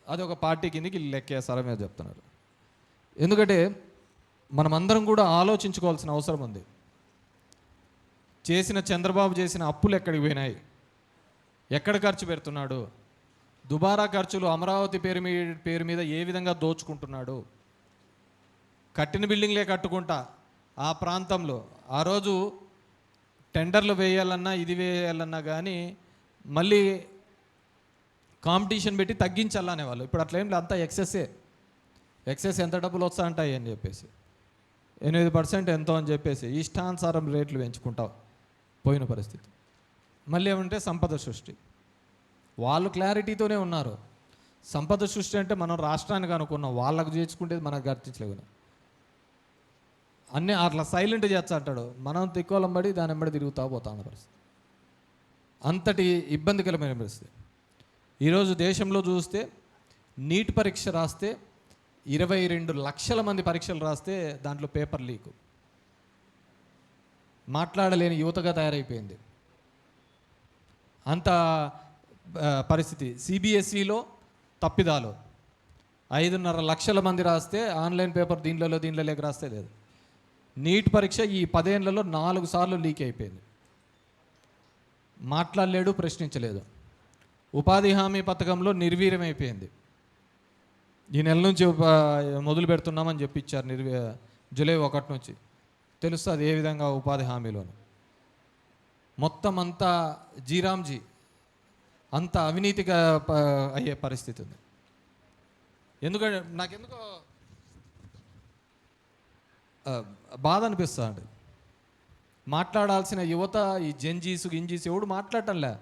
అది ఒక పార్టీ కిందకి లెక్కేస్తారా మీద చెప్తున్నారు. ఎందుకంటే మనమందరం కూడా ఆలోచించుకోవాల్సిన అవసరం ఉంది. చంద్రబాబు చేసిన అప్పులు ఎక్కడికి పోయినాయి? ఎక్కడ ఖర్చు పెడుతున్నాడు? దుబారా ఖర్చులు అమరావతి పేరు మీద ఏ విధంగా దోచుకుంటున్నాడు? కట్టిన బిల్డింగ్లే కట్టుకుంటా ఆ ప్రాంతంలో ఆ రోజు టెండర్లు వేయాలన్నా ఇది వేయాలన్నా కానీ మళ్ళీ కాంపిటీషన్ పెట్టి తగ్గించాలనే వాళ్ళు. ఇప్పుడు అట్లా ఏం లేదు, అంతా ఎక్సెస్ ఎంత డబ్బులు వస్తా అంటాయి అని చెప్పేసి 8% ఎంతో అని చెప్పేసి ఇష్టానుసారం రేట్లు పెంచుకుంటావు పోయిన పరిస్థితి. మళ్ళీ ఏమంటే సంపద సృష్టి. వాళ్ళు క్లారిటీతోనే ఉన్నారు. సంపద సృష్టి అంటే మనం రాష్ట్రానికి అనుకున్నాం, వాళ్ళకు చేసుకుంటే మనకు గుర్తించలేవు. అన్నీ అట్లా సైలెంట్ చేస్తా అంటాడు, మనం తిక్కోలంబడి దాని వెంబడి తిరుగుతా పోతా ఉన్న పరిస్థితి. అంతటి ఇబ్బందికరమైన పరిస్థితి. ఈరోజు దేశంలో చూస్తే నీట్ పరీక్ష రాస్తే 22 లక్షల మంది పరీక్షలు రాస్తే దాంట్లో పేపర్ లీకు. మాట్లాడలేని యువతగా తయారైపోయింది అంత పరిస్థితి. సిబిఎస్ఈలో తప్పిదాలు 5.5 లక్షల మంది రాస్తే ఆన్లైన్ పేపర్ దీనిలో లేక రాస్తే లేదు. నీట్ పరీక్ష ఈ 10 ఏళ్లలో 4 సార్లు లీక్ అయిపోయింది. మాట్లాడలేడు, ప్రశ్నించలేదు. ఉపాధి హామీ పథకంలో నిర్వీర్యమైపోయింది. ఈ నెల నుంచి మొదలు పెడుతున్నామని చెప్పి ఇచ్చారు, జూలై 1 నుంచి. తెలుస్తుంది ఏ విధంగా ఉపాధి హామీలోని మొత్తం అంతా జీరాంజీ అంత అవినీతిగా అయ్యే పరిస్థితి ఉంది. ఎందుకంటే నాకెందుకో బాధ అనిపిస్తుంది. మాట్లాడాల్సిన యువత ఈ గింజీస్ ఎవడు మాట్లాడటంలే.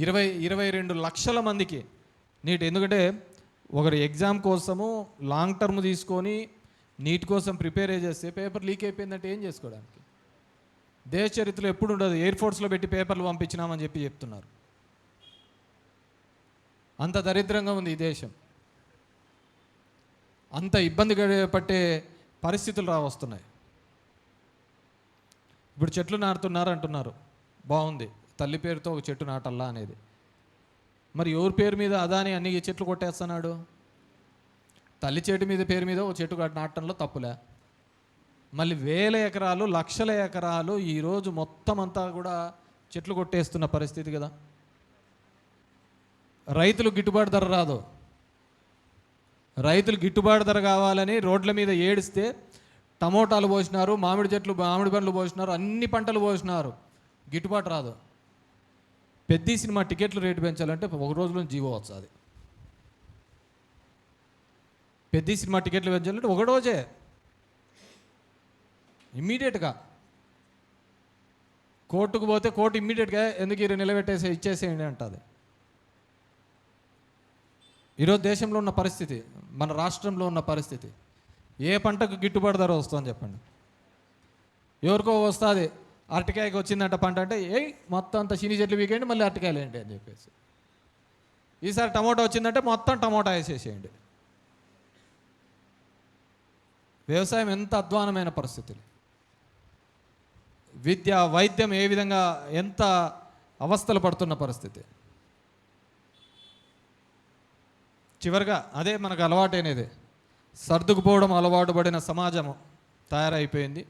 22 లక్షల మందికి నీట్, ఎందుకంటే ఒకరు ఎగ్జామ్ కోసము లాంగ్ టర్మ్ తీసుకొని నీట్ కోసం ప్రిపేర్ చేస్తే పేపర్ లీక్ అయిపోయిందంటే ఏం చేసుకోవడానికి? దేశ చరిత్రలో ఎప్పుడు ఉండదు. ఎయిర్ ఫోర్స్లో పెట్టి పేపర్లు పంపించినామని చెప్తున్నారు. అంత దరిద్రంగా ఉంది ఈ దేశం. అంత ఇబ్బంది పట్టే పరిస్థితులు వస్తున్నాయి. ఇప్పుడు చెట్లు నాటుతున్నారు అంటున్నారు, బాగుంది, తల్లి పేరుతో ఒక చెట్టు నాటల్లా అనేది. మరి ఎవరి పేరు మీద అదాని అన్ని చెట్లు కొట్టేస్తున్నాడు? తల్లి చెట్టు మీద పేరు మీద ఒక చెట్టు నాటడంలో తప్పులే. మళ్ళీ వేల ఎకరాలు లక్షల ఎకరాలు ఈరోజు మొత్తం అంతా కూడా చెట్లు కొట్టేస్తున్న పరిస్థితి కదా. రైతులు గిట్టుబాటు ధర రాదు. రైతులు గిట్టుబాటు ధర కావాలని రోడ్ల మీద ఏడిస్తే టమోటాలు పోసినారు, మామిడి పండ్లు పోసినారు, అన్ని పంటలు పోసినారు, గిట్టుబాటు రాదు. పెద్ద సినిమా టికెట్లు రేటు పెంచాలంటే ఒక రోజులో జీవో వస్తుంది. పెద్ద సినిమా టికెట్లు పెంచాలంటే ఒక రోజే ఇమ్మీడియట్గా కోర్టుకు పోతే కోర్టు ఇమ్మీడియట్గా ఎందుకు నిలబెట్టేసి ఇచ్చేసేయండి అంటుంది. ఈరోజు దేశంలో ఉన్న పరిస్థితి, మన రాష్ట్రంలో ఉన్న పరిస్థితి, ఏ పంటకు గిట్టుబాటు ధర వస్తుందని చెప్పండి? ఎవరికో వస్తుంది, అరటికాయకి వచ్చిందంట పంట అంటే మొత్తం అంతా చిన్ని చెట్లు వీకేయండి, మళ్ళీ అరటికాయలు ఏంటి అని చెప్పేసి. ఈసారి టమోటా వచ్చిందంటే మొత్తం టమోటా వేసేసేయండి. వ్యవసాయం ఎంత అధ్వానమైన పరిస్థితులు, విద్య వైద్యం ఏ విధంగా ఎంత అవస్థలు పడుతున్న పరిస్థితి. చివరిగా అదే మనకు అలవాటైనది, సర్దుకుపోవడం అలవాటు పడిన సమాజం తయారైపోయింది.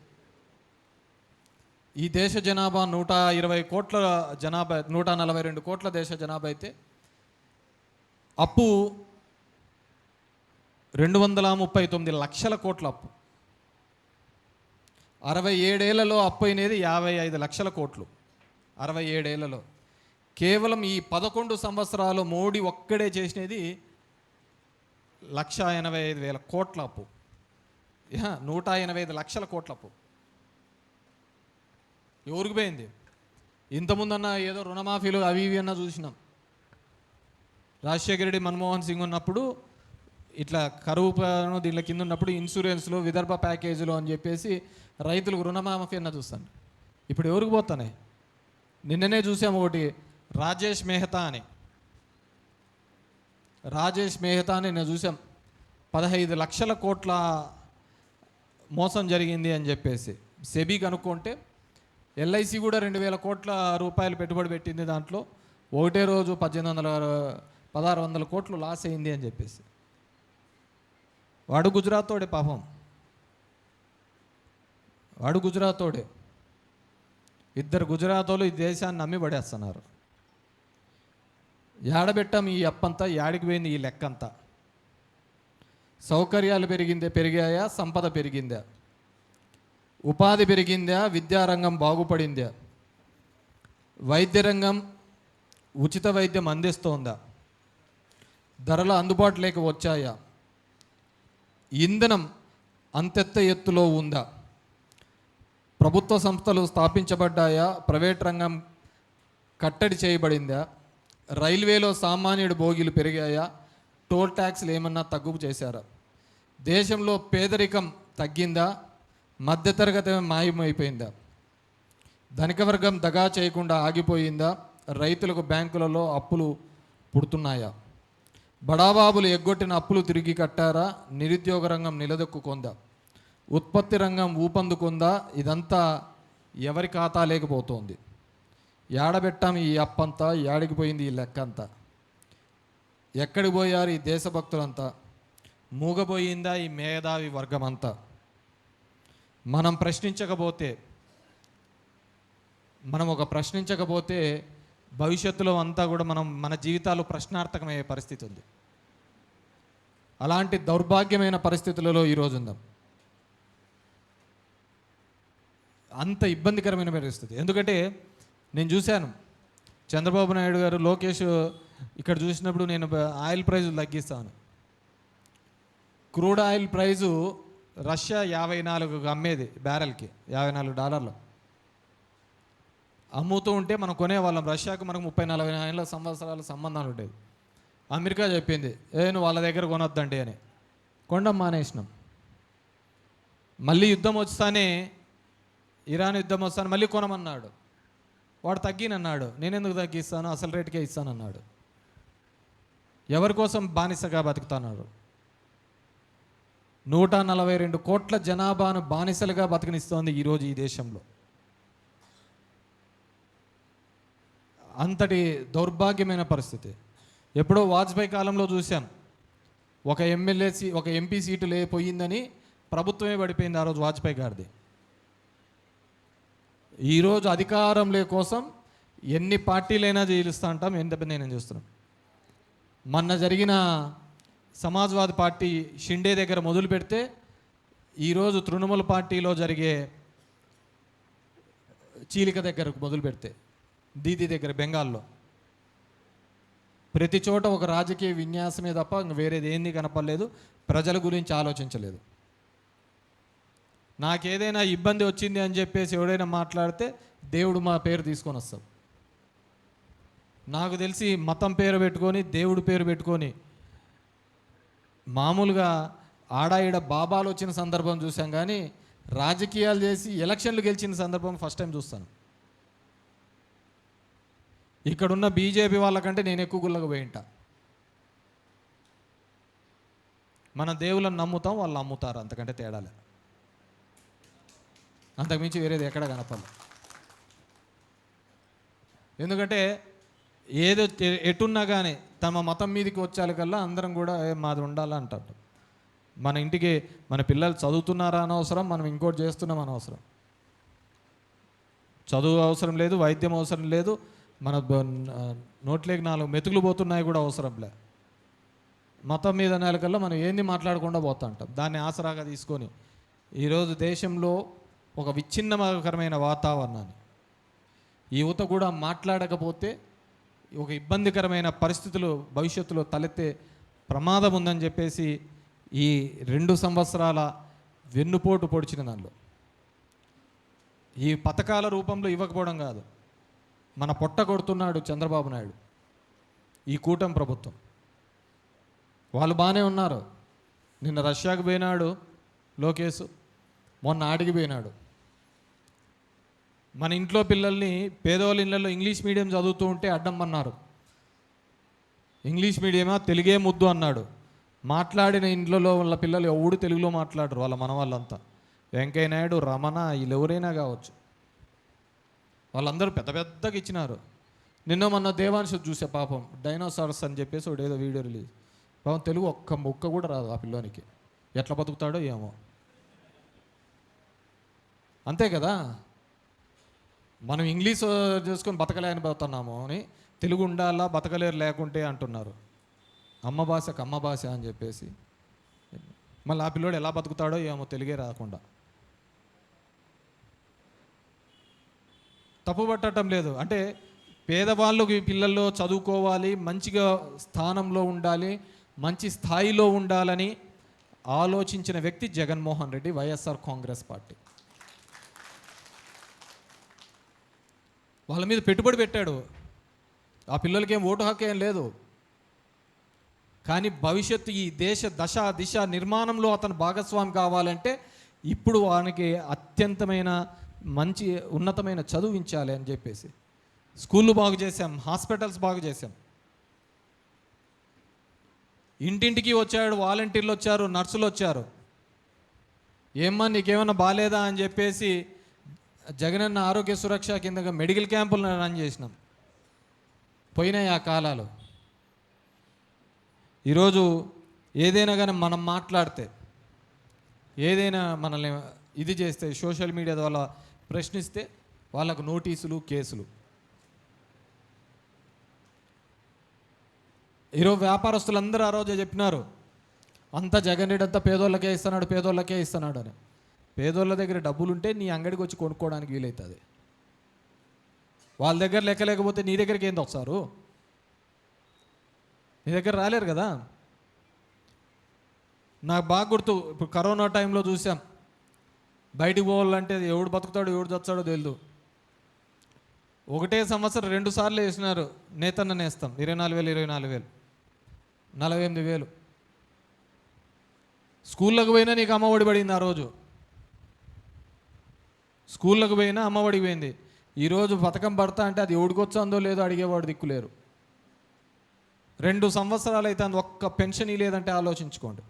ఈ దేశ జనాభా 120 కోట్ల జనాభా, 142 కోట్ల దేశ జనాభా అయితే అప్పు 239 లక్షల కోట్ల అప్పు. 67 ఏళ్లలో అప్పు అయినది 55 లక్షల కోట్లు. 67 ఏళ్లలో కేవలం ఈ 11 సంవత్సరాలు మోడీ ఒక్కడే చేసినది 185,000 కోట్ల అప్పు. 185 లక్షల కోట్ల అప్పు ఎవరికి పోయింది? ఇంతకుముందన్న ఏదో రుణమాఫీలు అవి ఇవి అన్నా చూసినాం. రాజశేఖర రెడ్డి, మన్మోహన్ సింగ్ ఉన్నప్పుడు ఇట్లా కరువు దీంట్లో కింద ఉన్నప్పుడు ఇన్సూరెన్స్లో విదర్భ ప్యాకేజీలో అని చెప్పేసి రైతులకు రుణమాఫీ అన్న చూస్తాను. ఇప్పుడు ఎవరికి పోతానే? నిన్ననే చూసాము ఒకటి, రాజేష్ మెహతా అని నేను చూసాం. 15 లక్షల కోట్ల మోసం జరిగింది అని చెప్పేసి సెబీ కనుక్కుంటే, ఎల్ఐసి కూడా 2,000 కోట్ల రూపాయలు పెట్టుబడి పెట్టింది, దాంట్లో ఒకటే రోజు 1,600 కోట్లు లాస్ అయింది అని చెప్పేసి. వాడు గుజరాతోడే పాపం, వాడు గుజరాతోడే. 2 గుజరాతోళ్ళు ఈ దేశాన్ని నమ్మి పడేస్తున్నారు. ఏడబెట్టాం ఈ అప్పంతా, యాడికి పోయింది ఈ లెక్కంతా? సౌకర్యాలు పెరిగాయా? సంపద పెరిగిందా? ఉపాధి పెరిగిందా? విద్యారంగం బాగుపడిందా? వైద్య రంగం ఉచిత వైద్యం అందిస్తోందా? ధరలు అందుబాటులోకి వచ్చాయా? ఇంధనం అంతెత్త ఎత్తులో ఉందా? ప్రభుత్వ సంస్థలు స్థాపించబడ్డాయా? ప్రైవేట్ రంగం కట్టడి చేయబడిందా? రైల్వేలో సామాన్యుడి భోగిలు పెరిగాయా? టోల్ ట్యాక్స్లు ఏమన్నా తగ్గు చేశారా? దేశంలో పేదరికం తగ్గిందా? మధ్యతరగతి మాయమైపోయిందా? ధనిక వర్గం దగా చేయకుండా ఆగిపోయిందా? రైతులకు బ్యాంకులలో అప్పులు పుడుతున్నాయా? బడాబాబులు ఎగ్గొట్టిన అప్పులు తిరిగి కట్టారా? నిరుద్యోగ రంగం నిలదొక్కుందా? ఉత్పత్తి రంగం ఊపందుకుందా? ఇదంతా ఎవరి ఖాతా లేకపోతోంది? ఏడబెట్టాం ఈ అప్పంతా, యాడికి పోయింది ఈ లెక్కంతా? ఎక్కడికి పోయారు ఈ దేశభక్తులంతా? మూగబోయిందా ఈ మేధావి వర్గం అంతా? మనం ప్రశ్నించకపోతే భవిష్యత్తులో అంతా కూడా మన జీవితాలు ప్రశ్నార్థకమయ్యే పరిస్థితి ఉంది. అలాంటి దౌర్భాగ్యమైన పరిస్థితులలో ఈరోజు ఉందాం. అంత ఇబ్బందికరమైన పరిస్థితి. ఎందుకంటే నేను చూశాను చంద్రబాబు నాయుడు గారు, లోకేష్ ఇక్కడ చూసినప్పుడు నేను ఆయిల్ ప్రైజులు తగ్గిస్తాను. క్రూడ్ ఆయిల్ ప్రైజు రష్యా 54 అమ్మేది బ్యారెల్కి, $54 అమ్ముతూ ఉంటే మనం కొనేవాళ్ళం. రష్యాకు మనకు 30-40 సంవత్సరాల సంబంధాలు ఉండేది. అమెరికా చెప్పింది నువ్వు వాళ్ళ దగ్గర కొనొద్దండి అని, కొండం మానేసినాం. మళ్ళీ యుద్ధం వస్తానే, ఇరాన్ యుద్ధం వస్తాను మళ్ళీ కొనమన్నాడు. వాడు తగ్గినన్నాడు, నేనెందుకు తగ్గిస్తాను, అసలు రేటుకే ఇస్తానన్నాడు. ఎవరి కోసం బానిసగా బతుకుతున్నాడు? 142 కోట్ల జనాభాను బానిసలుగా బతికినిస్తోంది ఈరోజు ఈ దేశంలో. అంతటి దౌర్భాగ్యమైన పరిస్థితి. ఎప్పుడో వాజ్పేయి కాలంలో చూసాం, ఒక ఎంపీ సీటు పోయిందని ప్రభుత్వమే పడిపోయింది ఆ రోజు వాజ్పేయి గారిది. ఈరోజు అధికారం కోసం ఎన్ని పార్టీలైనా జీలుస్తూ ఉంటాం, ఎంత నేను చూస్తున్నాం. మొన్న జరిగిన సమాజ్వాదీ పార్టీ షిండే దగ్గర మొదలు పెడితే ఈరోజు తృణమూల్ పార్టీలో జరిగే చీలిక దగ్గర మొదలు పెడితే దీదీ దగ్గర బెంగాల్లో, ప్రతి చోట ఒక రాజకీయ విన్యాసమే తప్ప వేరేది ఏంది కనపడలేదు. ప్రజల గురించి ఆలోచించలేదు. నాకేదైనా ఇబ్బంది వచ్చింది అని చెప్పేసి ఎవడైనా మాట్లాడితే దేవుడు మా పేరు తీసుకొని వస్తాం. నాకు తెలిసి మతం పేరు పెట్టుకొని, దేవుడి పేరు పెట్టుకొని మామూలుగా ఆడాయిడ బాబాలు వచ్చిన సందర్భం చూసాం, కానీ రాజకీయాలు చేసి ఎలక్షన్లు గెలిచిన సందర్భం ఫస్ట్ టైం చూస్తాను. ఇక్కడున్న బీజేపీ వాళ్ళకంటే నేను ఎక్కువ గుళ్ళకు పోయింటా. మన దేవుళ్ళని నమ్ముతాం, వాళ్ళు అమ్ముతారు, అంతకంటే తేడాలే. అంతకుమించి వేరేది ఎక్కడ కనపడదు. ఎందుకంటే ఏదో ఎటున్నా కానీ తమ మతం మీదకి వచ్చాలి కల్లా అందరం కూడా మాది ఉండాలంటారు. మన ఇంటికి మన పిల్లలు చదువుతున్నారా అనవసరం, మనం ఇంకోటి చేస్తున్నాం అనవసరం. చదువు అవసరం లేదు, వైద్యం అవసరం లేదు, మన నోట్లోకి 4 మెతుకులు పోతున్నాయి కూడా అవసరంలే. మతం మీద నెలకల్లా మనం ఏంది మాట్లాడకుండా పోతా ఉంటాం. దాన్ని ఆసరాగా తీసుకొని ఈరోజు దేశంలో ఒక విచ్ఛిన్నకరమైన వాతావరణాన్ని, యువత కూడా మాట్లాడకపోతే ఒక ఇబ్బందికరమైన పరిస్థితులు భవిష్యత్తులో తలెత్తే ప్రమాదం ఉందని చెప్పేసి ఈ 2 సంవత్సరాల వెన్నుపోటు పొడిచిన దానిలో ఈ పథకాల రూపంలో ఇవ్వకపోవడం కాదు, మన పొట్ట కొడుతున్నాడు చంద్రబాబు నాయుడు, ఈ కూటమి ప్రభుత్వం. వాళ్ళు బాగానే ఉన్నారు. నిన్న రష్యాకు పోయినాడు లోకేష్, మొన్న ఆడికి పోయినాడు. మన ఇంట్లో పిల్లల్ని పేదవాళ్ళ ఇళ్ళల్లో ఇంగ్లీష్ మీడియం చదువుతూ ఉంటే అడ్డం అన్నారు. ఇంగ్లీష్ మీడియమా, తెలుగే ముద్దు అన్నాడు. మాట్లాడిన ఇంట్లో వాళ్ళ పిల్లలు ఎవడు తెలుగులో మాట్లాడరు, వాళ్ళ మన వాళ్ళంతా. వెంకయ్య నాయుడు, రమణ, వీళ్ళు ఎవరైనా కావచ్చు, వాళ్ళందరూ పెద్ద పెద్దగా ఇచ్చినారు. నిన్న మొన్న దేవాంశ్ చూసే పాపం డైనోసార్స్ అని చెప్పేసి ఒకటి ఏదో వీడియో రిలీజ్. పాపం తెలుగు ఒక్క ముక్క కూడా రాదు ఆ పిల్లోనికి, ఎట్లా బతుకుతాడో ఏమో. అంతే కదా, మనం ఇంగ్లీష్ చేసుకొని బతకలేని పోతున్నాము అని తెలుగు ఉండాలా, బతకలేరు లేకుంటే అంటున్నారు. అమ్మ భాషకు అమ్మ భాష అని చెప్పేసి మళ్ళీ ఆ పిల్లోడు ఎలా బతుకుతాడో ఏమో, తెలుగే రాకుండా. తప్పు పట్టడం లేదు, అంటే పేదవాళ్ళకి పిల్లల్లో చదువుకోవాలి, మంచిగా స్థానంలో ఉండాలి, మంచి స్థాయిలో ఉండాలని ఆలోచించిన వ్యక్తి జగన్మోహన్ రెడ్డి, వైఎస్ఆర్ కాంగ్రెస్ పార్టీ. వాళ్ళ మీద పెట్టుబడి పెట్టాడు. ఆ పిల్లలకి ఏం ఓటు హక్కు ఏం లేదు, కానీ భవిష్యత్తు ఈ దేశ దిశ నిర్మాణంలో అతను భాగస్వామి కావాలంటే ఇప్పుడు వానికి అత్యంతమైన మంచి ఉన్నతమైన చదువించాలి అని చెప్పేసి స్కూళ్ళు బాగు చేశాం, హాస్పిటల్స్ బాగు చేశాం. ఇంటింటికి వచ్చాడు, వాలంటీర్లు వచ్చారు, నర్సులు వచ్చారు. ఏమ్మా నీకేమన్నా బాగాలేదా అని చెప్పేసి జగనన్న ఆరోగ్య సురక్ష కిందగా మెడికల్ క్యాంపులను రన్ చేసినాం. పోయినాయి ఆ కాలాలు. ఈరోజు ఏదైనా కానీ మనం మాట్లాడితే, ఏదైనా మనల్ని ఇది చేస్తే, సోషల్ మీడియా ద్వారా ప్రశ్నిస్తే వాళ్ళకు నోటీసులు, కేసులు. ఈరోజు వ్యాపారస్తులందరూ ఆ రోజే చెప్పినారు, అంతా జగన్ రెడ్డి అంతా పేదోళ్ళకే ఇస్తున్నాడు అని. పేదోళ్ళ దగ్గర డబ్బులు ఉంటే నీ అంగడికి వచ్చి కొనుక్కోవడానికి వీలవుతుంది. వాళ్ళ దగ్గర లెక్క లేకపోతే నీ దగ్గరికి ఏంది వస్తారు? నీ దగ్గర రాలేరు కదా. నాకు బాగా గుర్తు, ఇప్పుడు కరోనా టైంలో చూసాం, బయటికి పోవాలంటే ఎవడు బతుకుతాడో ఎవడు చచ్చాడో తెలియదు. ఒకటే సంవత్సరం 2 సార్లు వేసినారు నేతన్న నేస్తాం, 24,000 24,000 48,000. స్కూళ్ళకు పోయినా నీకు అమ్మఒడి పడింది. ఆ రోజు స్కూళ్ళకు పోయినా అమ్మఒడికి పోయింది. ఈరోజు పథకం పడతా అంటే అది ఎవడికొచ్చాందో లేదో అడిగేవాడు దిక్కులేరు. 2 సంవత్సరాలు అయితే ఒక్క పెన్షన్ ఇవ్వలేదంటే ఆలోచించుకోండి.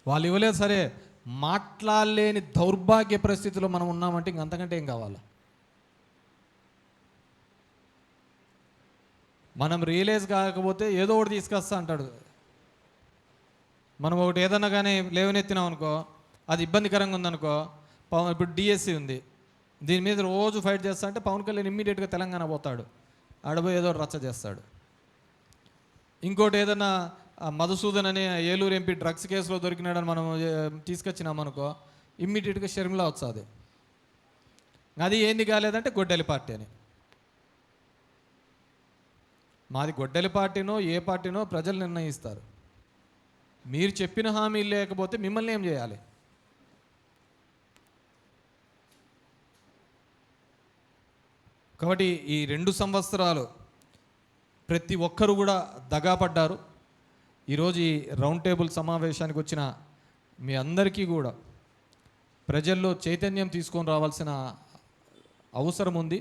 వాళ్ళు ఇవ్వలేదు సరే, మాట్లాడలేని దౌర్భాగ్య పరిస్థితిలో మనం ఉన్నామంటే ఇంకంతకంటే ఏం కావాలా? మనం రియలైజ్ కాకపోతే ఏదో ఒకటి తీసుకొస్తా అంటాడు. మనం ఒకటి ఏదన్నా కానీ లేవనెత్తినాం అనుకో, అది ఇబ్బందికరంగా ఉందనుకో, ఇప్పుడు డిఎస్సి ఉంది, దీని మీద రోజు ఫైట్ చేస్తా అంటే పవన్ కళ్యాణ్ ఇమ్మీడియట్గా తెలంగాణ పోతాడు, ఆడపోయి ఏదో రచ్చ చేస్తాడు. ఇంకోటి ఏదన్నా మధుసూదన్ అనే ఏలూరు ఎంపీ డ్రగ్స్ కేసులో దొరికినాడని మనం తీసుకొచ్చినామనుకో, ఇమ్మీడియట్గా షర్మిల వస్తుంది. అది ఏంది కాలేదంటే గొడ్డలి పార్టీ అని. మాది గొడ్డలి పార్టీనో ఏ పార్టీనో ప్రజలు నిర్ణయిస్తారు. మీరు చెప్పిన హామీలు లేకపోతే మిమ్మల్ని ఏం చేయాలి? కాబట్టి ఈ 2 సంవత్సరాలు ప్రతి ఒక్కరు కూడా దగాపడ్డారు. ఈరోజు ఈ రౌండ్ టేబుల్ సమావేశానికి వచ్చిన మీ అందరికీ కూడా ప్రజల్లో చైతన్యం తీసుకొని రావాల్సిన అవసరం ఉంది.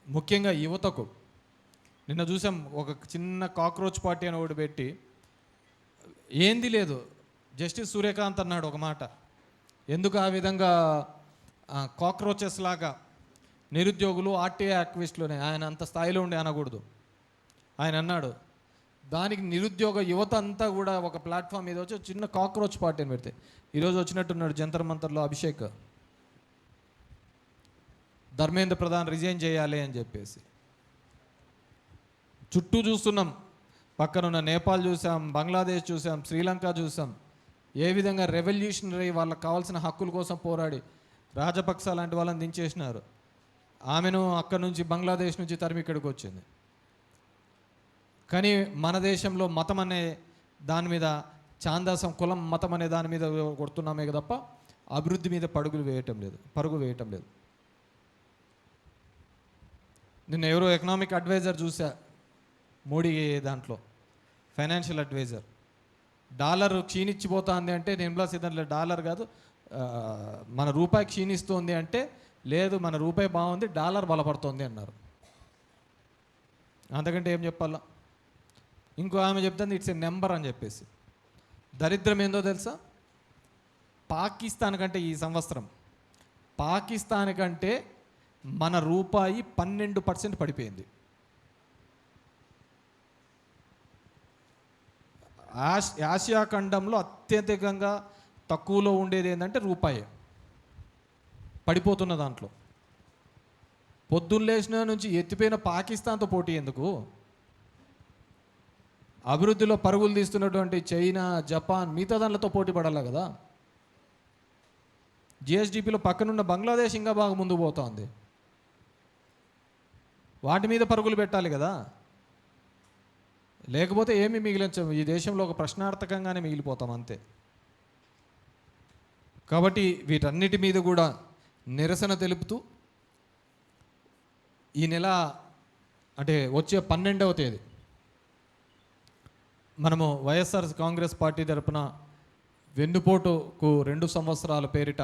ముఖ్యంగా యువతకు. నిన్న చూసాం, ఒక చిన్న కాక్రోచ్ పార్టీ అని ఒకటి పెట్టి, ఏంది లేదు, జస్టిస్ సూర్యకాంత్ అన్నాడు ఒక మాట, ఎందుకు ఆ విధంగా కాక్రోచెస్ లాగా నిరుద్యోగులు ఆర్టీఐ యాక్టివిస్టులునే, ఆయన అంత స్థాయిలో ఉండి అనకూడదు. ఆయన అన్నాడు, దానికి నిరుద్యోగ యువత అంతా కూడా ఒక ప్లాట్ఫామ్ మీద వచ్చి చిన్న కాక్రోచ్ పార్టీని పెడితే, ఈరోజు వచ్చినట్టున్నాడు జంతర్ మంతర్లో అభిషేక్, ధర్మేంద్ర ప్రధాన్ రిజైన్ చేయాలి అని చెప్పేసి. చుట్టూ చూస్తున్నాం, పక్కనున్న నేపాల్ చూసాం, బంగ్లాదేశ్ చూసాం, శ్రీలంక చూసాం, ఏ విధంగా రెవల్యూషనరీ వాళ్ళకి కావాల్సిన హక్కుల కోసం పోరాడి రాజపక్స లాంటి వాళ్ళని దించేసినారు. ఆమెను అక్కడి నుంచి బంగ్లాదేశ్ నుంచి తరిమి ఇక్కడికి వచ్చింది. కానీ మన దేశంలో మతం అనే దాని మీద, ఛాందాసం కులం మతం అనే దాని మీద కొడుతున్నామే తప్ప అభివృద్ధి మీద పరుగు వేయటం లేదు. నిన్న ఎవరో ఎకనామిక్ అడ్వైజర్ చూసా, మోడీ దాంట్లో ఫైనాన్షియల్ అడ్వైజర్, డాలర్ క్షీణించిపోతుంది అంటే నిర్మలా సీతారామన్ డాలర్ కాదు మన రూపాయి క్షీణిస్తోంది అంటే, లేదు మన రూపాయి బాగుంది డాలర్ బలపడుతోంది అన్నారు. అంతకంటే ఏం చెప్పాలా? ఇంకో ఆమె చెప్తుంది ఇట్స్ ఏ నెంబర్ అని చెప్పేసి. దరిద్రం ఏందో తెలుసా? పాకిస్తాన్ కంటే ఈ సంవత్సరం పాకిస్తాన్ కంటే మన రూపాయి 12% పడిపోయింది. ఆసియా ఖండంలో అత్యధికంగా తక్కువలో ఉండేది ఏంటంటే రూపాయి పడిపోతున్న దాంట్లో. పొద్దున్న లేచిన నుంచి ఎత్తిపోయిన పాకిస్తాన్తో పోటీ ఎందుకు? అభివృద్ధిలో పరుగులు తీస్తున్నటువంటి చైనా, జపాన్, మిగతా దాంట్లో పోటీ పడాలి కదా. జిఎస్డిపిలో పక్కనున్న బంగ్లాదేశ్ ఇంకా బాగా ముందుకు పోతుంది, వాటి మీద పరుగులు పెట్టాలి కదా. లేకపోతే ఏమీ మిగిలించం, ఈ దేశంలో ఒక ప్రశ్నార్థకంగానే మిగిలిపోతాం అంతే. కాబట్టి వీటన్నిటి మీద కూడా నిరసన తెలుపుతూ ఈ నెల అంటే వచ్చే 12వ తేదీ మనము వైఎస్ఆర్ కాంగ్రెస్ పార్టీ తరపున వెన్నుపోటుకు 2 సంవత్సరాల పేరిట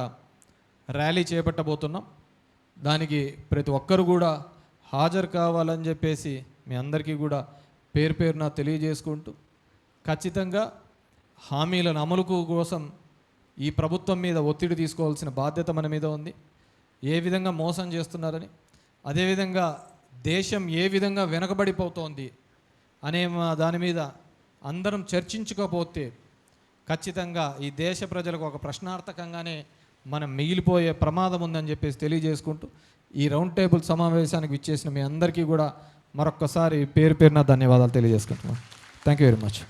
ర్యాలీ చేపట్టబోతున్నాం. దానికి ప్రతి ఒక్కరు కూడా హాజరు కావాలని చెప్పేసి మీ అందరికీ కూడా పేరు పేరున తెలియజేసుకుంటూ, ఖచ్చితంగా హామీలను అమలుకు కోసం ఈ ప్రభుత్వం మీద ఒత్తిడి తీసుకోవాల్సిన బాధ్యత మన మీద ఉంది. ఏ విధంగా మోసం చేస్తున్నారని, అదేవిధంగా దేశం ఏ విధంగా వెనకబడిపోతోంది అనే దాని మీద అందరం చర్చించకపోతే ఖచ్చితంగా ఈ దేశ ప్రజలకు ఒక ప్రశ్నార్థకంగానే మనం మిగిలిపోయే ప్రమాదం ఉందని చెప్పేసి తెలియజేసుకుంటూ, ఈ రౌండ్ టేబుల్ సమావేశానికి విచ్చేసిన మీ అందరికీ కూడా మరొక్కసారి పేరు పేరున ధన్యవాదాలు తెలియజేసుకుంటున్నాను. Thank you very much.